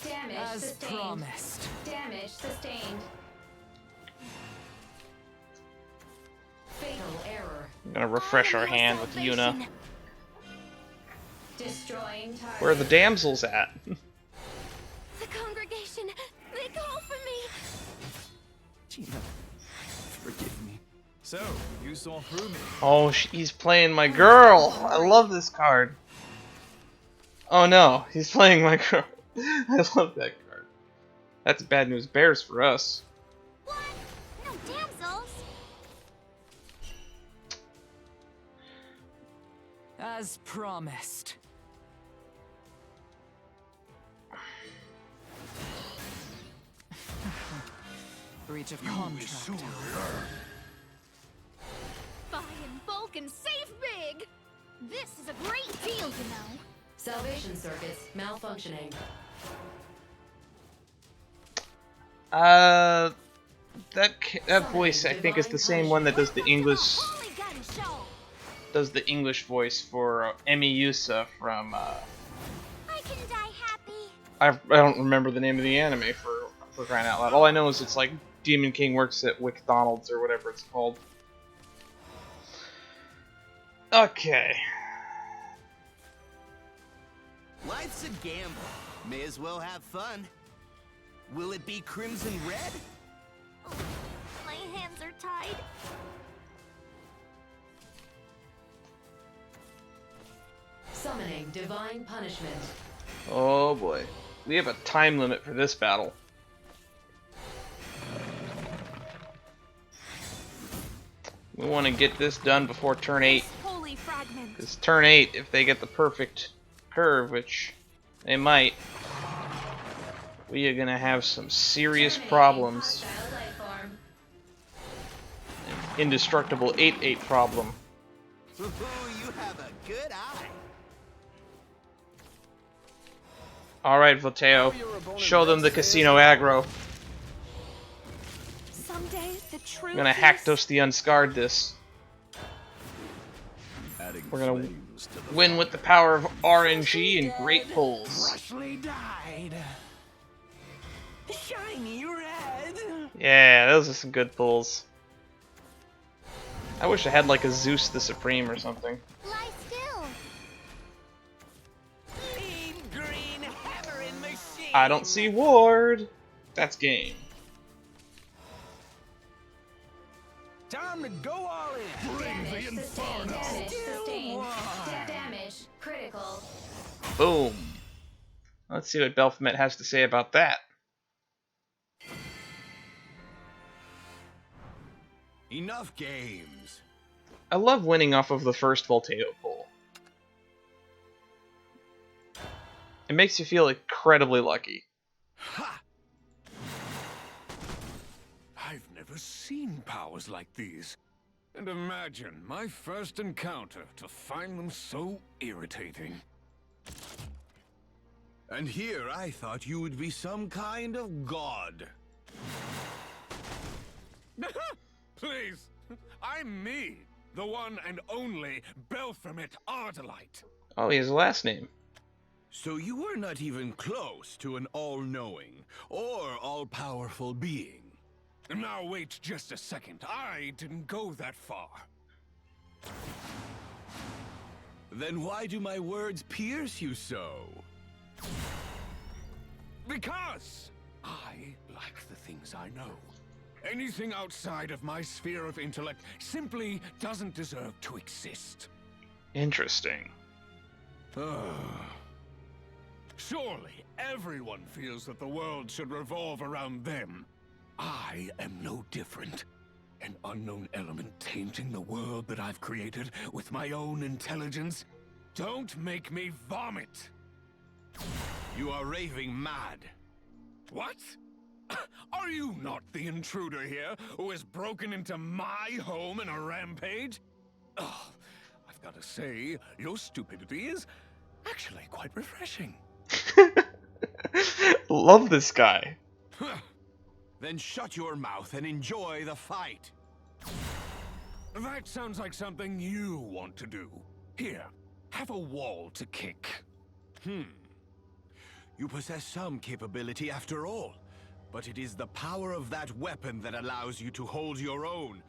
Speaker 6: Damage
Speaker 16: As
Speaker 6: sustained.
Speaker 16: promised.
Speaker 6: Damage sustained. Fatal error.
Speaker 1: I'm gonna refresh our hand with Yuna.
Speaker 6: Destroying target.
Speaker 1: Where are the damsels at?
Speaker 15: The congregation, they call for me.
Speaker 14: Gina, forgive me. So, you saw through me.
Speaker 1: Oh, he's playing my girl. I love this card. Oh no, he's playing my girl. I love that card. That's bad news bears for us.
Speaker 15: What? No damsels.
Speaker 16: As promised. Breach of contract.
Speaker 15: Buy in bulk and save big. This is a great deal, you know.
Speaker 6: Salvation circuits malfunctioning.
Speaker 1: That voice I think is the same one that does the English. Does the English voice for Emi Yusa from.
Speaker 15: I can die happy.
Speaker 1: I don't remember the name of the anime for crying out loud. All I know is it's like Demon King works at McDonald's or whatever it's called. Okay.
Speaker 9: Life's a gamble. May as well have fun. Will it be crimson red?
Speaker 15: Oh, my hands are tied.
Speaker 6: Summoning divine punishment.
Speaker 1: Oh boy. We have a time limit for this battle. We want to get this done before turn 8.
Speaker 15: Holy fragment.
Speaker 1: Because turn 8, if they get the perfect curve, which they might, we are going to have some serious problems. An indestructible 8-8 problem.
Speaker 9: Ooh, you have a good eye.
Speaker 1: Alright, Volteo. Show them the casino aggro.
Speaker 5: Someday, the truth
Speaker 1: I'm gonna Hacktos the Unscarred this. We're gonna win with the power of RNG and great pulls.
Speaker 7: Freshly dyed. Shiny red.
Speaker 1: Yeah, those are some good pulls. I wish I had like a Zeus the Supreme or something.
Speaker 2: Lie still.
Speaker 7: Mean green hammering machine.
Speaker 1: I don't see Ward. That's game.
Speaker 7: Time to go all in.
Speaker 6: Damage sustained. Damage sustained. Damage critical.
Speaker 1: Boom. Let's see what Belphomet has to say about that.
Speaker 3: Enough games.
Speaker 1: I love winning off of the first Volteo pull. It makes you feel incredibly lucky.
Speaker 11: Ha! I've never seen powers like these. And imagine my first encounter to find them so irritating.
Speaker 3: And here I thought you would be some kind of god.
Speaker 11: Please, I'm me, the one and only Belphomet Ardalite.
Speaker 1: Oh, he has a last name.
Speaker 3: So you were not even close to an all-knowing or all-powerful being.
Speaker 11: Now wait just a second, I didn't go that far.
Speaker 3: Then why do my words pierce you so?
Speaker 11: Because I like the things I know. Anything outside of my sphere of intellect simply doesn't deserve to exist.
Speaker 1: Interesting.
Speaker 11: Surely everyone feels that the world should revolve around them. I am no different. An unknown element tainting the world that I've created with my own intelligence. Don't make me vomit!
Speaker 3: You are raving mad.
Speaker 11: What? Are you not the intruder here who has broken into my home in a rampage? Oh, I've got to say, your stupidity is actually quite refreshing.
Speaker 1: Love this guy.
Speaker 3: Then shut your mouth and enjoy the fight.
Speaker 11: That sounds like something you want to do. Here, have a wall to kick.
Speaker 3: You possess some capability after all. But it is the power of that weapon that allows you to hold your own.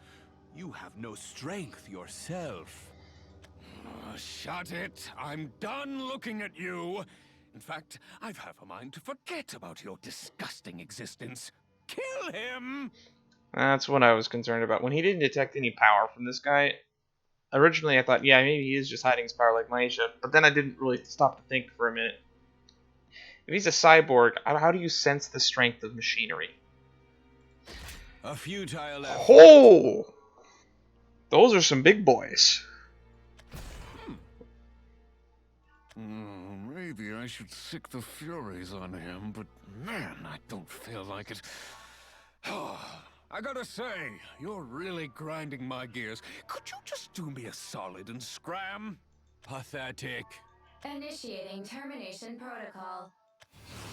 Speaker 3: You have no strength yourself.
Speaker 11: Shut it! I'm done looking at you! In fact, I've half a mind to forget about your disgusting existence. Kill him!
Speaker 1: That's what I was concerned about. When he didn't detect any power from this guy, originally I thought, yeah, maybe he is just hiding his power like Maisha, but then I didn't really stop to think for a minute. If he's a cyborg, how do you sense the strength of machinery?
Speaker 3: A futile effort.
Speaker 1: Oh! Those are some big boys.
Speaker 11: Maybe I should sick the Furies on him, but man, I don't feel like it. I gotta say, you're really grinding my gears. Could you just do me a solid and scram?
Speaker 3: Pathetic.
Speaker 6: Initiating termination protocol.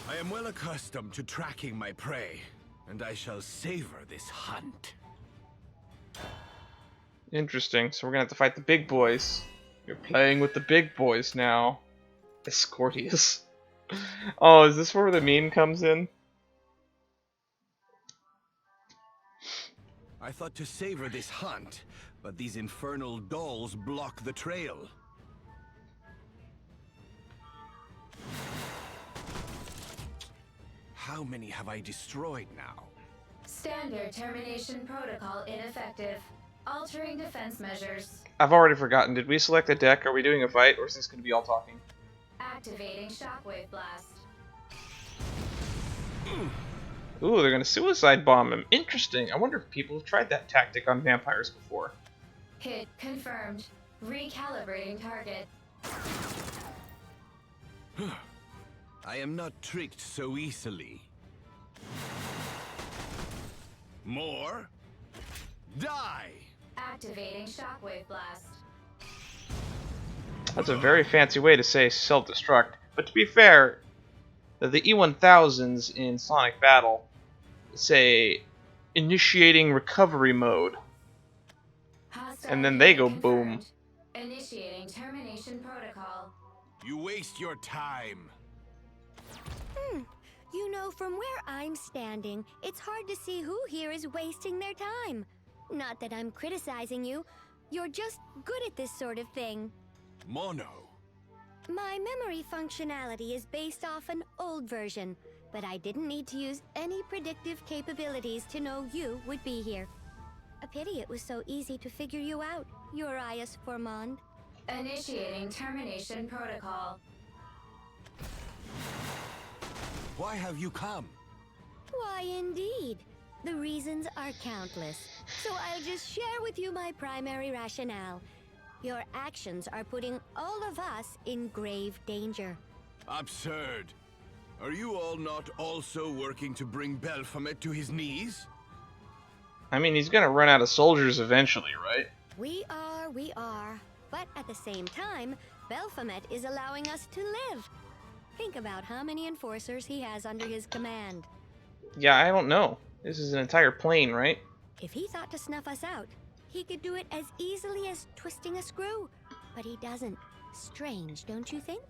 Speaker 3: I am well accustomed to tracking my prey, and I shall savor this hunt.
Speaker 1: Interesting, so we're gonna have to fight the big boys. You're playing with the big boys now. Escortius. Oh, is this where the meme comes in?
Speaker 3: I thought to savor this hunt, but these infernal dolls block the trail. How many have I destroyed now?
Speaker 6: Standard termination protocol ineffective. Altering defense measures.
Speaker 1: I've already forgotten. Did we select a deck? Are we doing a fight, or is this going to be all talking?
Speaker 6: Activating shockwave blast.
Speaker 1: Ooh, they're going to suicide bomb him. Interesting. I wonder if people have tried that tactic on vampires before.
Speaker 6: Hit confirmed. Recalibrating target.
Speaker 3: I am not tricked so easily. More? Die!
Speaker 6: Activating shockwave blast.
Speaker 1: That's a very fancy way to say self-destruct. But to be fair, The E1000s in Sonic Battle say initiating recovery mode, and then they go boom.
Speaker 6: Initiating termination protocol.
Speaker 3: You waste your time.
Speaker 2: You know, from where I'm standing, it's hard to see who here is wasting their time. Not that I'm criticizing you. You're just good at this sort of thing.
Speaker 3: Mono.
Speaker 2: My memory functionality is based off an old version, but I didn't need to use any predictive capabilities to know you would be here. A pity it was so easy to figure you out, Urias Formond.
Speaker 6: Initiating termination protocol.
Speaker 3: Why have you come?
Speaker 2: Why, indeed. The reasons are countless. So I'll just share with you my primary rationale. Your actions are putting all of us in grave danger.
Speaker 3: Absurd. Are you all not also working to bring Baphomet to his knees?
Speaker 1: I mean, he's gonna run out of soldiers eventually, right?
Speaker 2: We are. But at the same time, Baphomet is allowing us to live. Think about how many enforcers he has under his command.
Speaker 1: Yeah, I don't know. This is an entire plane, right?
Speaker 2: If he thought to snuff us out, he could do it as easily as twisting a screw. But he doesn't. Strange, don't you think?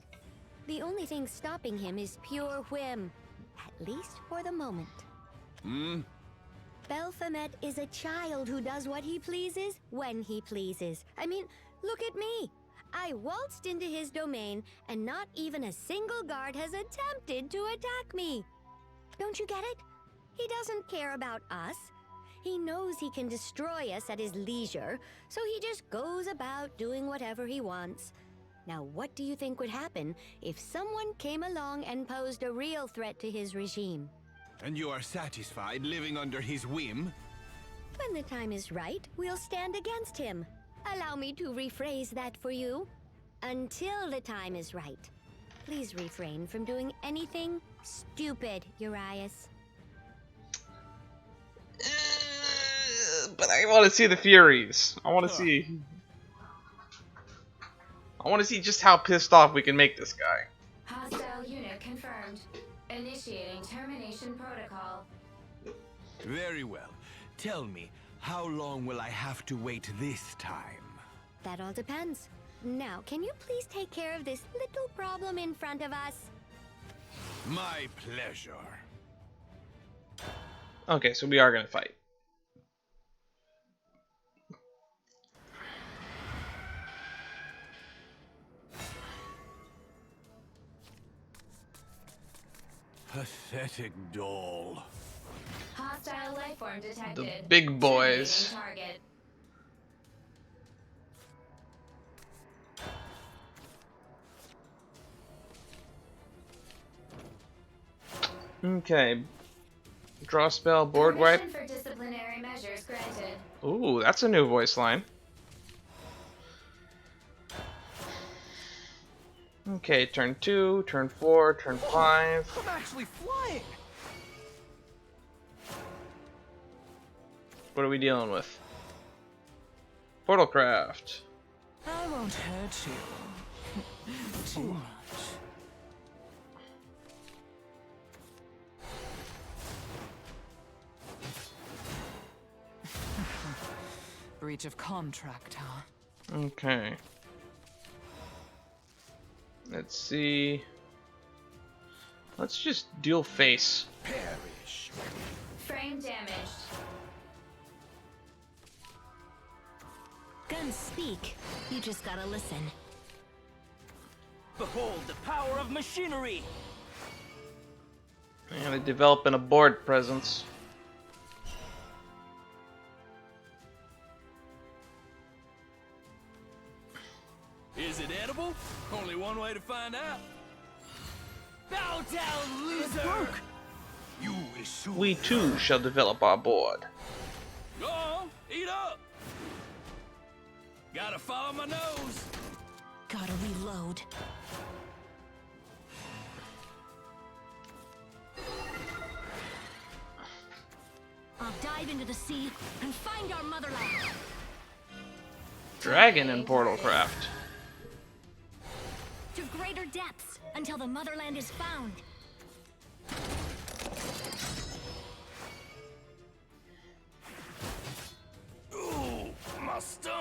Speaker 2: The only thing stopping him is pure whim. At least for the moment. Baphomet is a child who does what he pleases, when he pleases. I mean, look at me. I waltzed into his domain, and not even a single guard has attempted to attack me. Don't you get it? He doesn't care about us. He knows he can destroy us at his leisure, so he just goes about doing whatever he wants. Now, what do you think would happen if someone came along and posed a real threat to his regime?
Speaker 3: And you are satisfied living under his whim?
Speaker 2: When the time is right, we'll stand against him. Allow me to rephrase that for you. Until the time is right. Please refrain from doing anything stupid, Urias.
Speaker 1: But I want to see the Furies. I want to see just how pissed off we can make this guy.
Speaker 6: Hostile unit confirmed. Initiating termination protocol.
Speaker 3: Very well. Tell me, how long will I have to wait this time?
Speaker 2: That all depends. Now, can you please take care of this little problem in front of us?
Speaker 3: My pleasure.
Speaker 1: Okay, so we are gonna fight.
Speaker 3: Pathetic doll.
Speaker 6: Hostile lifeform detected.
Speaker 1: The big boys.
Speaker 6: Terminating target.
Speaker 1: Okay. Draw spell, board wipe.
Speaker 6: Permission for disciplinary measures granted.
Speaker 1: Ooh, that's a new voice line. Okay, turn 2, turn 4, turn 5.
Speaker 10: I'm actually flying!
Speaker 1: What are we dealing with? Portal craft.
Speaker 16: I won't hurt you too much. Breach of contract, huh?
Speaker 1: Okay. Let's see. Let's just deal face.
Speaker 3: Perish.
Speaker 6: Frame damaged.
Speaker 13: Guns speak. You just gotta listen.
Speaker 10: Behold the power of machinery!
Speaker 1: And they develop an abort presence.
Speaker 8: Is it edible? Only one way to find out.
Speaker 10: Bow down, loser!
Speaker 3: You is so
Speaker 1: We too shall develop our board.
Speaker 8: Go on, eat up. Gotta follow my nose.
Speaker 13: Gotta reload. I'll dive into the sea and find our motherland.
Speaker 1: Dragon and portal craft.
Speaker 13: To greater depths until the motherland is found.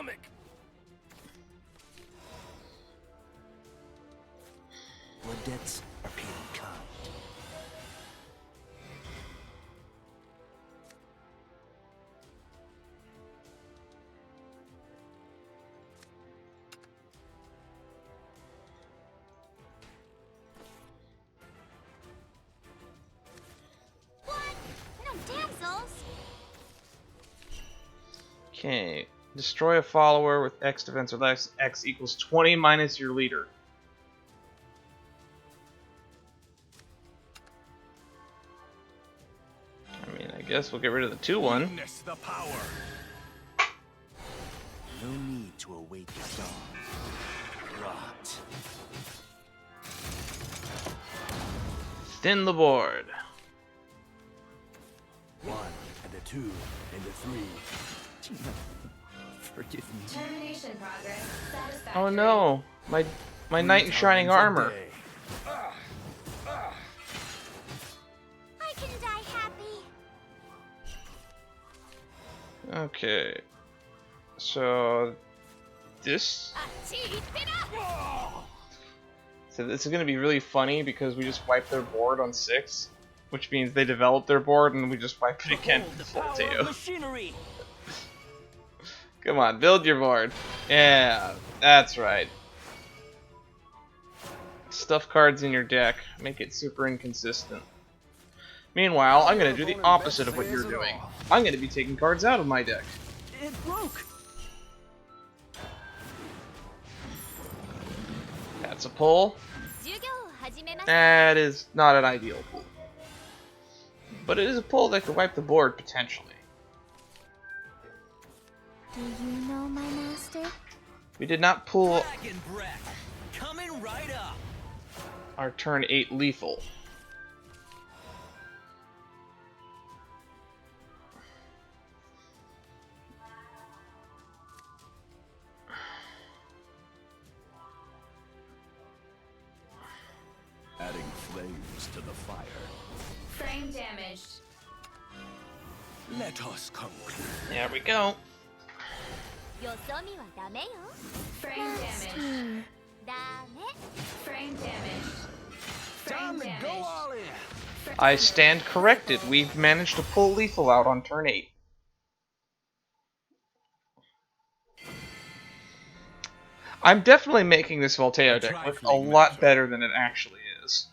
Speaker 11: stomach!
Speaker 10: Blood debts are paid in kind.
Speaker 2: What? No damsels?
Speaker 1: Okay. Destroy a follower with X defense or less. X equals 20 minus your leader. I mean, I guess we'll get rid of the 2-1.
Speaker 11: Witness the power.
Speaker 10: No need to await the dawn. Rot.
Speaker 1: Thin the board.
Speaker 10: 1 and a 2 and a 3. Forgive me.
Speaker 6: Termination progress satisfactory.
Speaker 1: Oh no, my knight in shining armor.
Speaker 2: I can die happy.
Speaker 1: Okay, so this. So this is gonna be really funny because we just wiped their board on 6, which means they developed their board and we just wipe it again with Volteo. Come on, build your board. Yeah, that's right. Stuff cards in your deck. Make it super inconsistent. Meanwhile, I'm going to do the opposite of what you're doing. I'm going to be taking cards out of my deck.
Speaker 10: It broke.
Speaker 1: That's a pull. That is not an ideal pull. But it is a pull that could wipe the board, potentially.
Speaker 2: Do you know my master?
Speaker 1: We did not pull
Speaker 10: Dragon breath. Coming right up.
Speaker 1: our turn 8 lethal.
Speaker 11: Adding flames to the fire.
Speaker 6: Frame damaged.
Speaker 11: Let us conclude.
Speaker 1: There we go.
Speaker 6: Frame damaged. Frame damaged. Frame damaged.
Speaker 1: I stand corrected. We've managed to pull lethal out on turn 8. I'm definitely making this Volteo deck look a lot better than it actually is.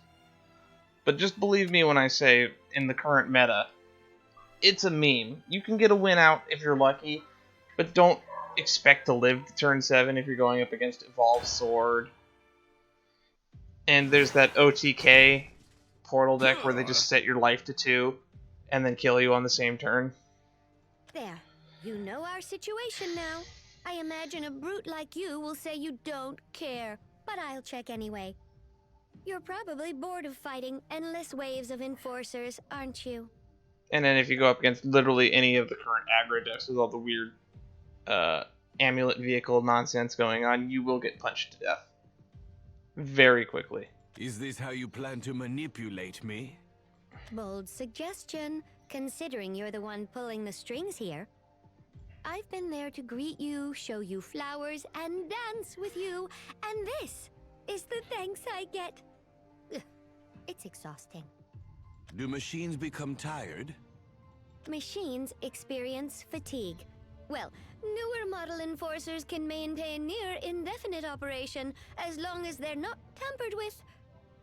Speaker 1: But just believe me when I say, in the current meta, it's a meme. You can get a win out if you're lucky, but don't expect to live to turn 7 if you're going up against Evolved Sword. And there's that OTK portal deck where they just set your life to 2 and then kill you on the same turn.
Speaker 2: There. You know our situation now. I imagine a brute like you will say you don't care, but I'll check anyway. You're probably bored of fighting endless waves of enforcers, aren't you?
Speaker 1: And then if you go up against literally any of the current aggro decks with all the weird amulet vehicle nonsense going on, you will get punched to death. Very quickly.
Speaker 3: Is this how you plan to manipulate me?
Speaker 2: Bold suggestion, considering you're the one pulling the strings here. I've been there to greet you, show you flowers, and dance with you, and this is the thanks I get. Ugh, it's exhausting.
Speaker 3: Do machines become tired?
Speaker 2: Machines experience fatigue. Well, newer model enforcers can maintain near indefinite operation as long as they're not tampered with.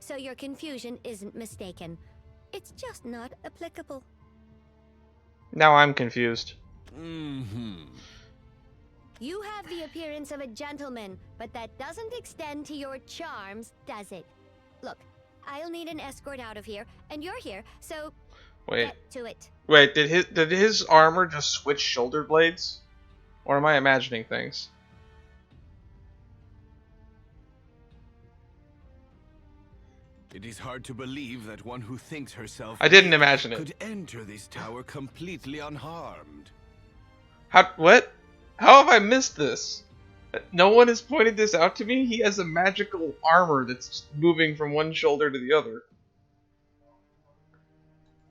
Speaker 2: So your confusion isn't mistaken. It's just not applicable.
Speaker 1: Now I'm confused.
Speaker 3: Mm-hmm.
Speaker 2: You have the appearance of a gentleman, but that doesn't extend to your charms, does it? Look, I'll need an escort out of here, and you're here, so
Speaker 1: Wait.
Speaker 2: get to it.
Speaker 1: Wait, did his armor just switch shoulder blades? Or am I imagining things?
Speaker 3: It is hard to believe that one who thinks herself
Speaker 1: I didn't imagine it.
Speaker 3: could enter this tower completely unharmed.
Speaker 1: What? How have I missed this? No one has pointed this out to me? He has a magical armor that's just moving from one shoulder to the other.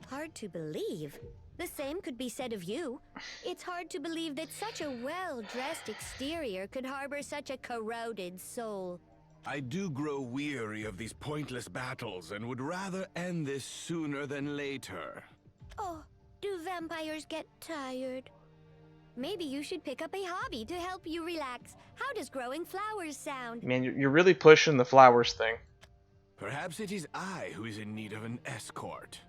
Speaker 2: Hard to believe, The same could be said of you. It's hard to believe that such a well-dressed exterior could harbor such a corroded soul.
Speaker 3: I do grow weary of these pointless battles and would rather end this sooner than later.
Speaker 2: Oh, do vampires get tired? Maybe you should pick up a hobby to help you relax. How does growing flowers sound?
Speaker 1: Man, you're really pushing the flowers thing.
Speaker 3: Perhaps it is I who is in need of an escort.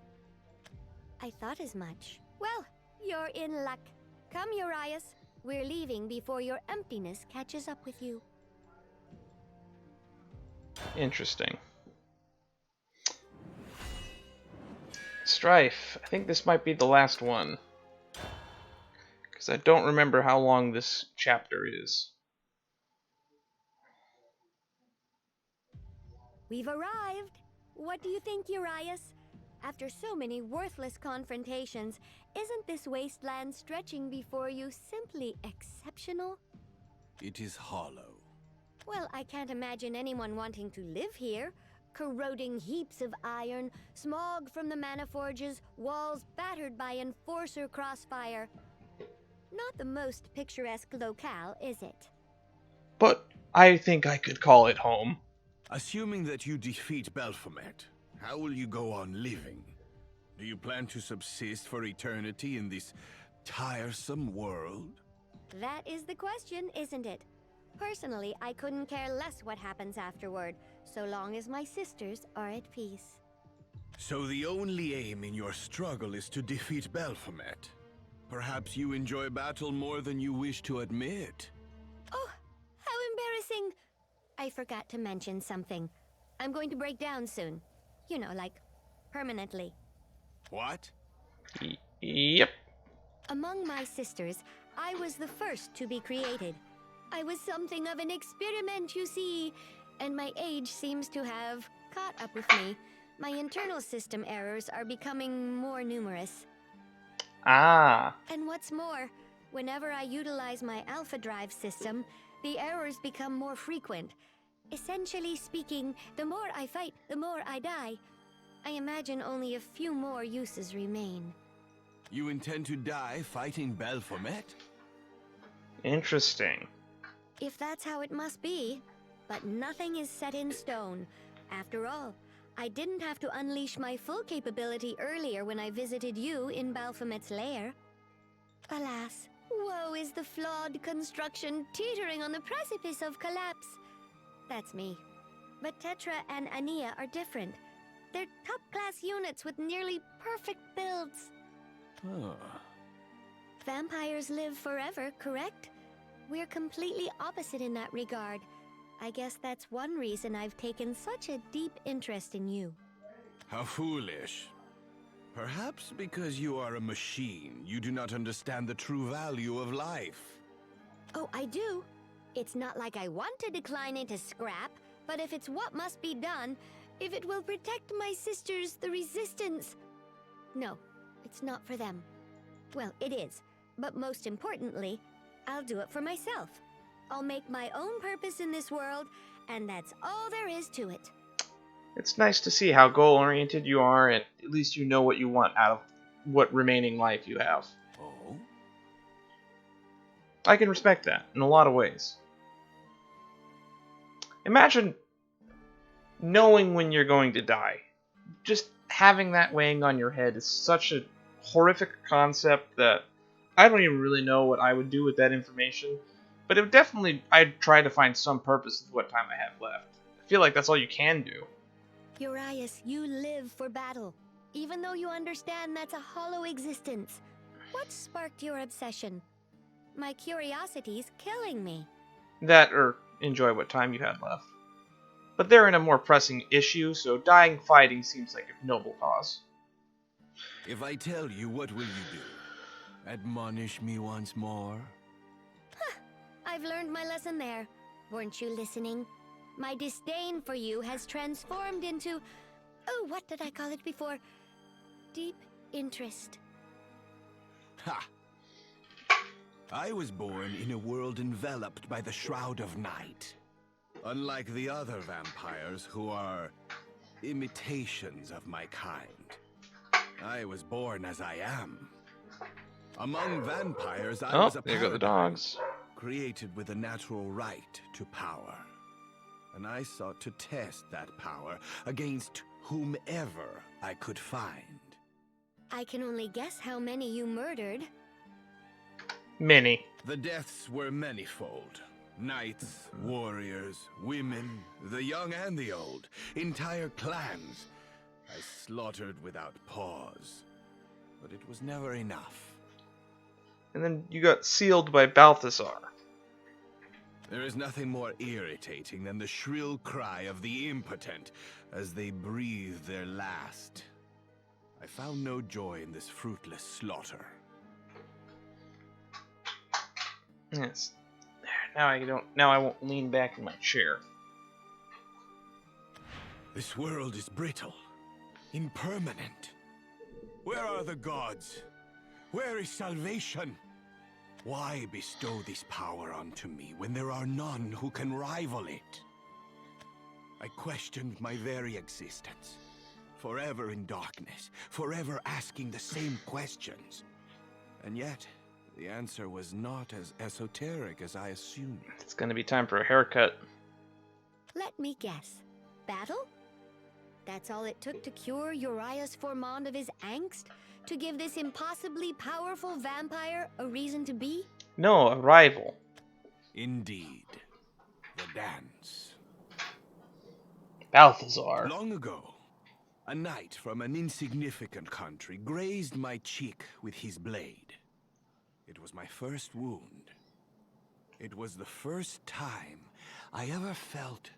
Speaker 2: I thought as much. Well, you're in luck. Come, Urias. We're leaving before your emptiness catches up with you.
Speaker 1: Interesting. Strife. I think this might be the last one. Because I don't remember how long this chapter is.
Speaker 2: We've arrived. What do you think, Urias? After so many worthless confrontations, isn't this wasteland stretching before you simply exceptional?
Speaker 3: It is hollow.
Speaker 2: Well, I can't imagine anyone wanting to live here. Corroding heaps of iron, smog from the mana forges, walls battered by enforcer crossfire. Not the most picturesque locale, is it?
Speaker 1: But I think I could call it home.
Speaker 3: Assuming that you defeat Baphomet, how will you go on living? Do you plan to subsist for eternity in this tiresome world?
Speaker 2: That is the question, isn't it? Personally, I couldn't care less what happens afterward, so long as my sisters are at peace.
Speaker 3: So the only aim in your struggle is to defeat Baphomet. Perhaps you enjoy battle more than you wish to admit.
Speaker 2: Oh, how embarrassing! I forgot to mention something. I'm going to break down soon. You know, like, permanently.
Speaker 3: What?
Speaker 1: Yep.
Speaker 2: Among my sisters, I was the first to be created. I was something of an experiment, you see, and my age seems to have caught up with me. My internal system errors are becoming more numerous.
Speaker 1: Ah.
Speaker 2: And what's more, whenever I utilize my alpha drive system, the errors become more frequent. Essentially speaking, the more I fight, the more I die. I imagine only a few more uses remain.
Speaker 3: You intend to die fighting Baphomet?
Speaker 1: Interesting.
Speaker 2: If that's how it must be. But nothing is set in stone. After all, I didn't have to unleash my full capability earlier when I visited you in Baphomet's lair. Alas, woe is the flawed construction teetering on the precipice of collapse. That's me. But Tetra and Ania are different. They're top-class units with nearly perfect builds.
Speaker 3: Huh.
Speaker 2: Vampires live forever, correct? We're completely opposite in that regard. I guess that's one reason I've taken such a deep interest in you.
Speaker 3: How foolish. Perhaps because you are a machine, you do not understand the true value of life.
Speaker 2: Oh, I do. It's not like I want to decline into scrap, but if it's what must be done, if it will protect my sisters, the Resistance... No, it's not for them. Well, it is, but most importantly, I'll do it for myself. I'll make my own purpose in this world, and that's all there is to it.
Speaker 1: It's nice to see how goal-oriented you are, and at least you know what you want out of what remaining life you have.
Speaker 3: Oh?
Speaker 1: I can respect that in a lot of ways. Imagine knowing when you're going to die. Just having that weighing on your head is such a horrific concept that I don't even really know what I would do with that information. But it would definitely, I'd try to find some purpose with what time I have left. I feel like that's all you can do.
Speaker 2: Urias, you live for battle, even though you understand that's a hollow existence. What sparked your obsession? My curiosity's killing me.
Speaker 1: That, or enjoy what time you had left. But they're in a more pressing issue, so dying fighting seems like a noble cause.
Speaker 3: If I tell you, what will you do? Admonish me once more?
Speaker 2: I've learned my lesson there. Weren't you listening? My disdain for you has transformed into... Oh, what did I call it before? Deep interest.
Speaker 3: Ha! I was born in a world enveloped by the Shroud of Night. Unlike the other vampires who are imitations of my kind. I was born as I am, Among vampires, I
Speaker 1: Oh,
Speaker 3: was a
Speaker 1: there go the
Speaker 3: paradigm,
Speaker 1: dogs.
Speaker 3: created with a natural right to power. And I sought to test that power against whomever I could find.
Speaker 2: I can only guess how many you murdered.
Speaker 1: Many.
Speaker 3: The deaths were manifold. Knights, warriors, women, the young and the old, entire clans. I slaughtered without pause. But it was never enough.
Speaker 1: And then you got sealed by Balthazar.
Speaker 3: There is nothing more irritating than the shrill cry of the impotent as they breathe their last. I found no joy in this fruitless slaughter.
Speaker 1: Yes. There. Now I won't lean back in my chair.
Speaker 3: This world is brittle, impermanent. Where are the gods? Where is salvation? Why bestow this power onto me when there are none who can rival it? I questioned my very existence. Forever in darkness, forever asking the same questions. And yet, the answer was not as esoteric as I assumed.
Speaker 1: It's gonna be time for a haircut.
Speaker 2: Let me guess. Battle? That's all it took to cure Urias Formond of his angst? To give this impossibly powerful vampire a reason to be?
Speaker 1: No, a rival.
Speaker 3: Indeed. The dance.
Speaker 1: Balthazar.
Speaker 3: Long ago, a knight from an insignificant country grazed my cheek with his blade. It was my first wound. It was the first time I ever felt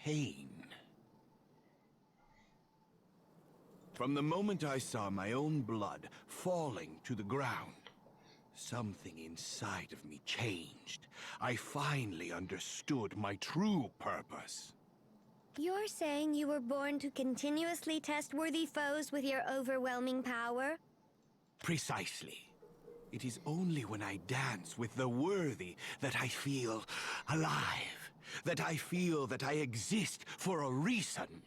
Speaker 3: pain. From the moment I saw my own blood falling to the ground, something inside of me changed. I finally understood my true purpose.
Speaker 2: You're saying you were born to continuously test worthy foes with your overwhelming power?
Speaker 3: Precisely. It is only when I dance with the worthy that I feel alive, that I feel that I exist for a reason.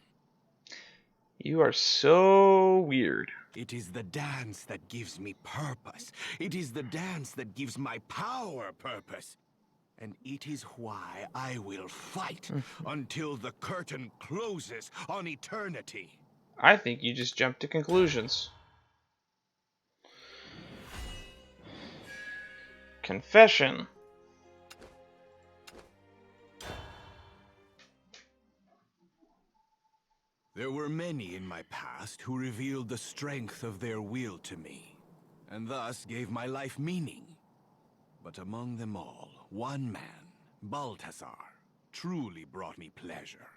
Speaker 1: You are so weird.
Speaker 3: It is the dance that gives me purpose. It is the dance that gives my power purpose. And it is why I will fight until the curtain closes on eternity.
Speaker 1: I think you just jumped to conclusions. Confession.
Speaker 3: There were many in my past who revealed the strength of their will to me, and thus gave my life meaning. But among them all, one man, Balthazar, truly brought me pleasure.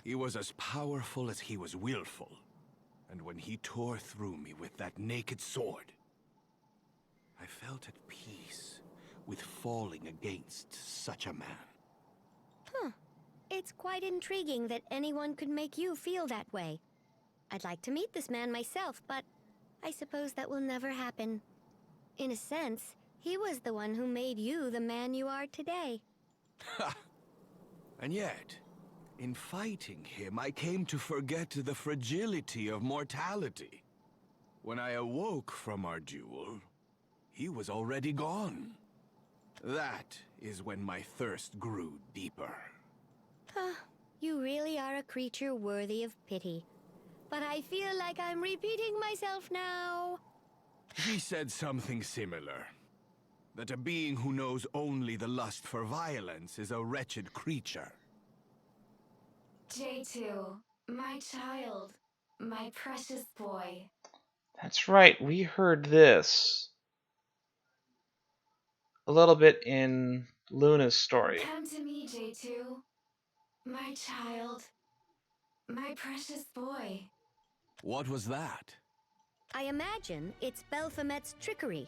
Speaker 3: He was as powerful as he was willful, and when he tore through me with that naked sword, I felt at peace with falling against such a man.
Speaker 2: Huh. It's quite intriguing that anyone could make you feel that way. I'd like to meet this man myself, but I suppose that will never happen. In a sense, he was the one who made you the man you are today.
Speaker 3: Ha! And yet, in fighting him, I came to forget the fragility of mortality. When I awoke from our duel, he was already gone. That is when my thirst grew deeper.
Speaker 2: Huh. You really are a creature worthy of pity. But I feel like I'm repeating myself now.
Speaker 3: He said something similar. That a being who knows only the lust for violence is a wretched creature.
Speaker 6: J2, my child, my precious boy.
Speaker 1: That's right, we heard this a little bit in Luna's story.
Speaker 6: Come to me, J2. My child, my precious boy.
Speaker 3: What was that?
Speaker 2: I imagine it's Baphomet's trickery.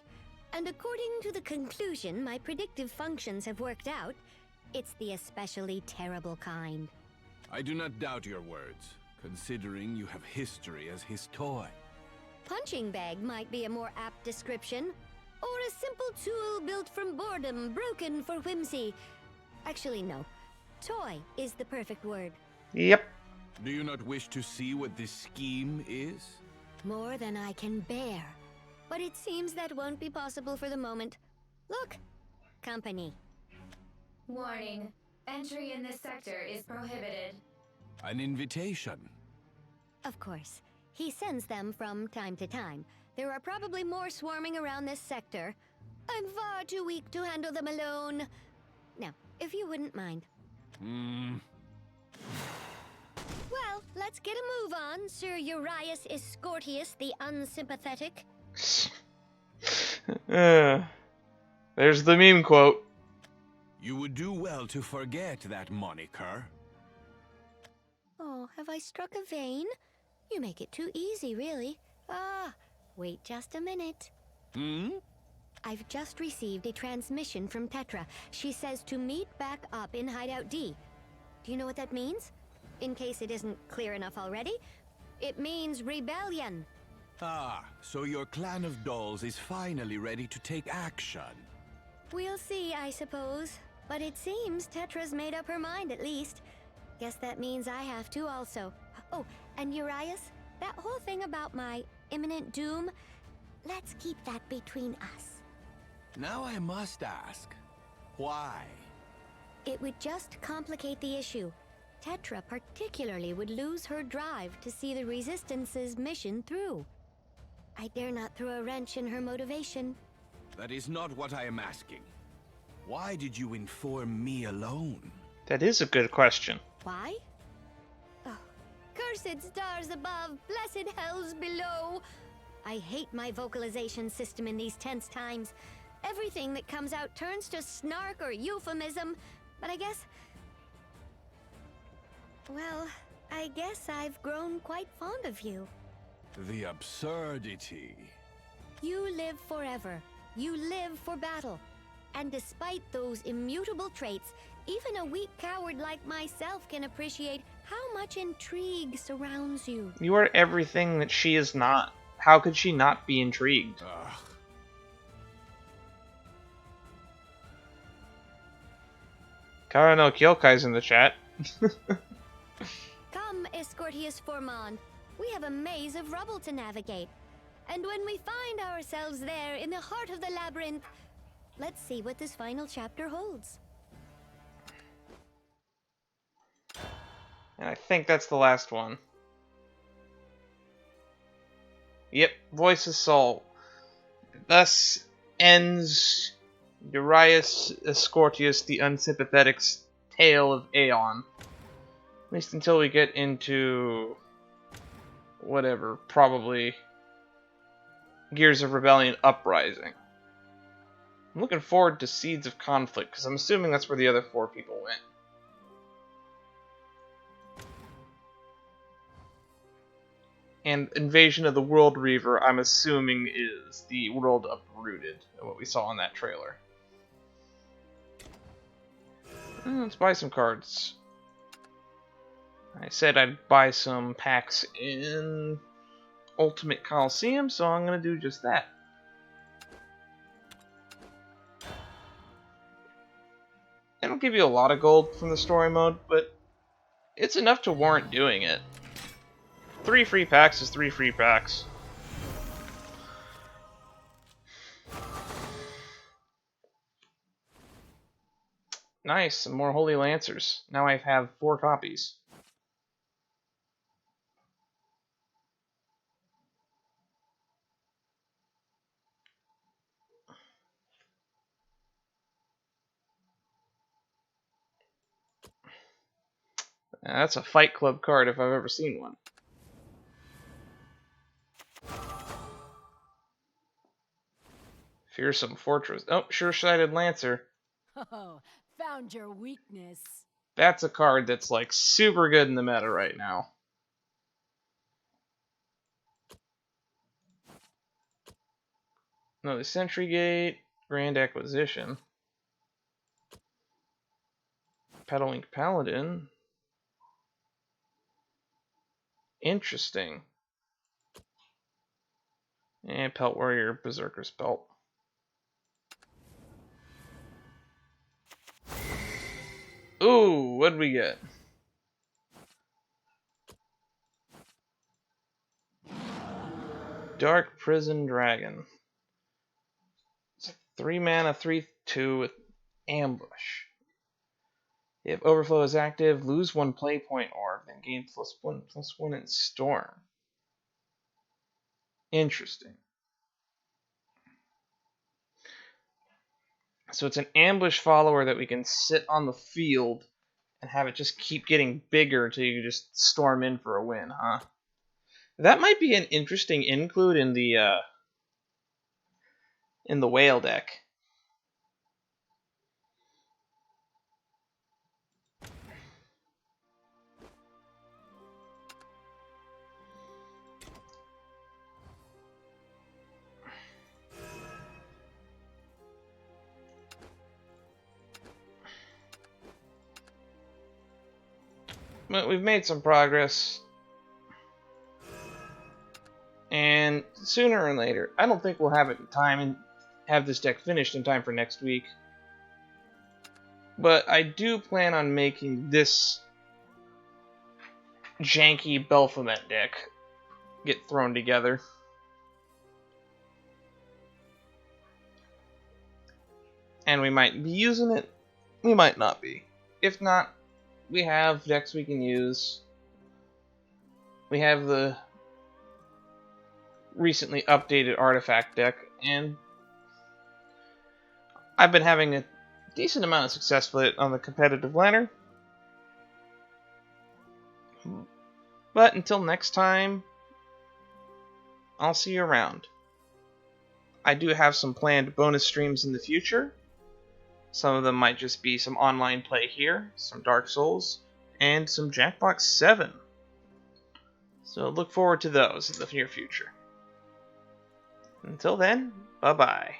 Speaker 2: And according to the conclusion my predictive functions have worked out, it's the especially terrible kind.
Speaker 3: I do not doubt your words, considering you have history as his toy.
Speaker 2: Punching bag might be a more apt description. Or a simple tool built from boredom, broken for whimsy. Actually, no. Toy is the perfect word.
Speaker 1: Yep.
Speaker 3: Do you not wish to see what this scheme is?
Speaker 2: More than I can bear. but it seems that won't be possible for the moment. Look, company.
Speaker 6: Warning. Entry in this sector is prohibited.
Speaker 3: An invitation.
Speaker 2: Of course. He sends them from time to time. There are probably more swarming around this sector. I'm far too weak to handle them alone. Now, if you wouldn't mind. Well, let's get a move on, Sir Urias Scortius the Unsympathetic.
Speaker 1: There's the meme quote.
Speaker 3: You would do well to forget that moniker.
Speaker 2: Oh, have I struck a vein? You make it too easy, really. Ah, wait just a minute. I've just received a transmission from Tetra. She says to meet back up in Hideout D. Do you know what that means? In case it isn't clear enough already, it means rebellion.
Speaker 3: Ah, so your clan of dolls is finally ready to take action.
Speaker 2: We'll see, I suppose. But it seems Tetra's made up her mind, at least. Guess that means I have to also. Oh, and Urias, that whole thing about my imminent doom, let's keep that between us.
Speaker 3: Now I must ask, why?
Speaker 2: It would just complicate the issue. Tetra particularly would lose her drive to see the Resistance's mission through. I dare not throw a wrench in her motivation.
Speaker 3: That is not what I am asking. Why did you inform me alone?
Speaker 1: That is a good question.
Speaker 2: Why? Oh, cursed stars above, blessed hells below. I hate my vocalization system in these tense times. Everything that comes out turns to snark or euphemism, but I guess I've grown quite fond of you.
Speaker 3: The absurdity.
Speaker 2: You live forever. You live for battle. And despite those immutable traits, even a weak coward like myself can appreciate how much intrigue surrounds you.
Speaker 1: You are everything that she is not. How could she not be intrigued? Kara no Kyokai's in the chat.
Speaker 2: Come, Escortius Formand. We have a maze of rubble to navigate. And when we find ourselves there in the heart of the labyrinth, let's see what this final chapter holds.
Speaker 1: And I think that's the last one. Yep, Voice of Soul. Thus ends Urias Scortius the Unsympathetic's tale of Aeon. At least until we get into whatever, probably Gears of Rebellion Uprising. I'm looking forward to Seeds of Conflict, because I'm assuming that's where the other 4 people went. And Invasion of the World Reaver, I'm assuming, is the World Uprooted, what we saw in that trailer. Let's buy some cards. I said I'd buy some packs in Ultimate Coliseum, so I'm going to do just that. It'll give you a lot of gold from the story mode, but it's enough to warrant doing it. 3 free packs is 3 free packs. Nice, some more Holy Lancers. Now I have 4 copies. That's a Fight Club card if I've ever seen one. Fearsome Fortress. Oh, Sure-Sighted Lancer.
Speaker 15: Oh, found your weakness.
Speaker 1: That's a card that's like super good in the meta right now. No, the Sentry Gate, Grand Acquisition. Petalink Paladin. Interesting. And Pelt Warrior, Berserker's Belt. Ooh, what'd we get? Dark Prison Dragon. 3 mana, 3/2 with Ambush. If Overflow is active, lose 1 play point orb, then gain +1/+1 in Storm. Interesting. So it's an ambush follower that we can sit on the field and have it just keep getting bigger until you just storm in for a win, huh? That might be an interesting include in the whale deck. But we've made some progress. And sooner or later, I don't think we'll have it in time and have this deck finished in time for next week. But I do plan on making this janky Baphomet deck get thrown together. And we might be using it, we might not be. If not, we have decks we can use. We have the recently updated artifact deck, and I've been having a decent amount of success with it on the competitive ladder. But until next time, I'll see you around. I do have some planned bonus streams in the future. Some of them might just be some online play here, some Dark Souls, and some Jackbox 7. So look forward to those in the near future. Until then, bye-bye.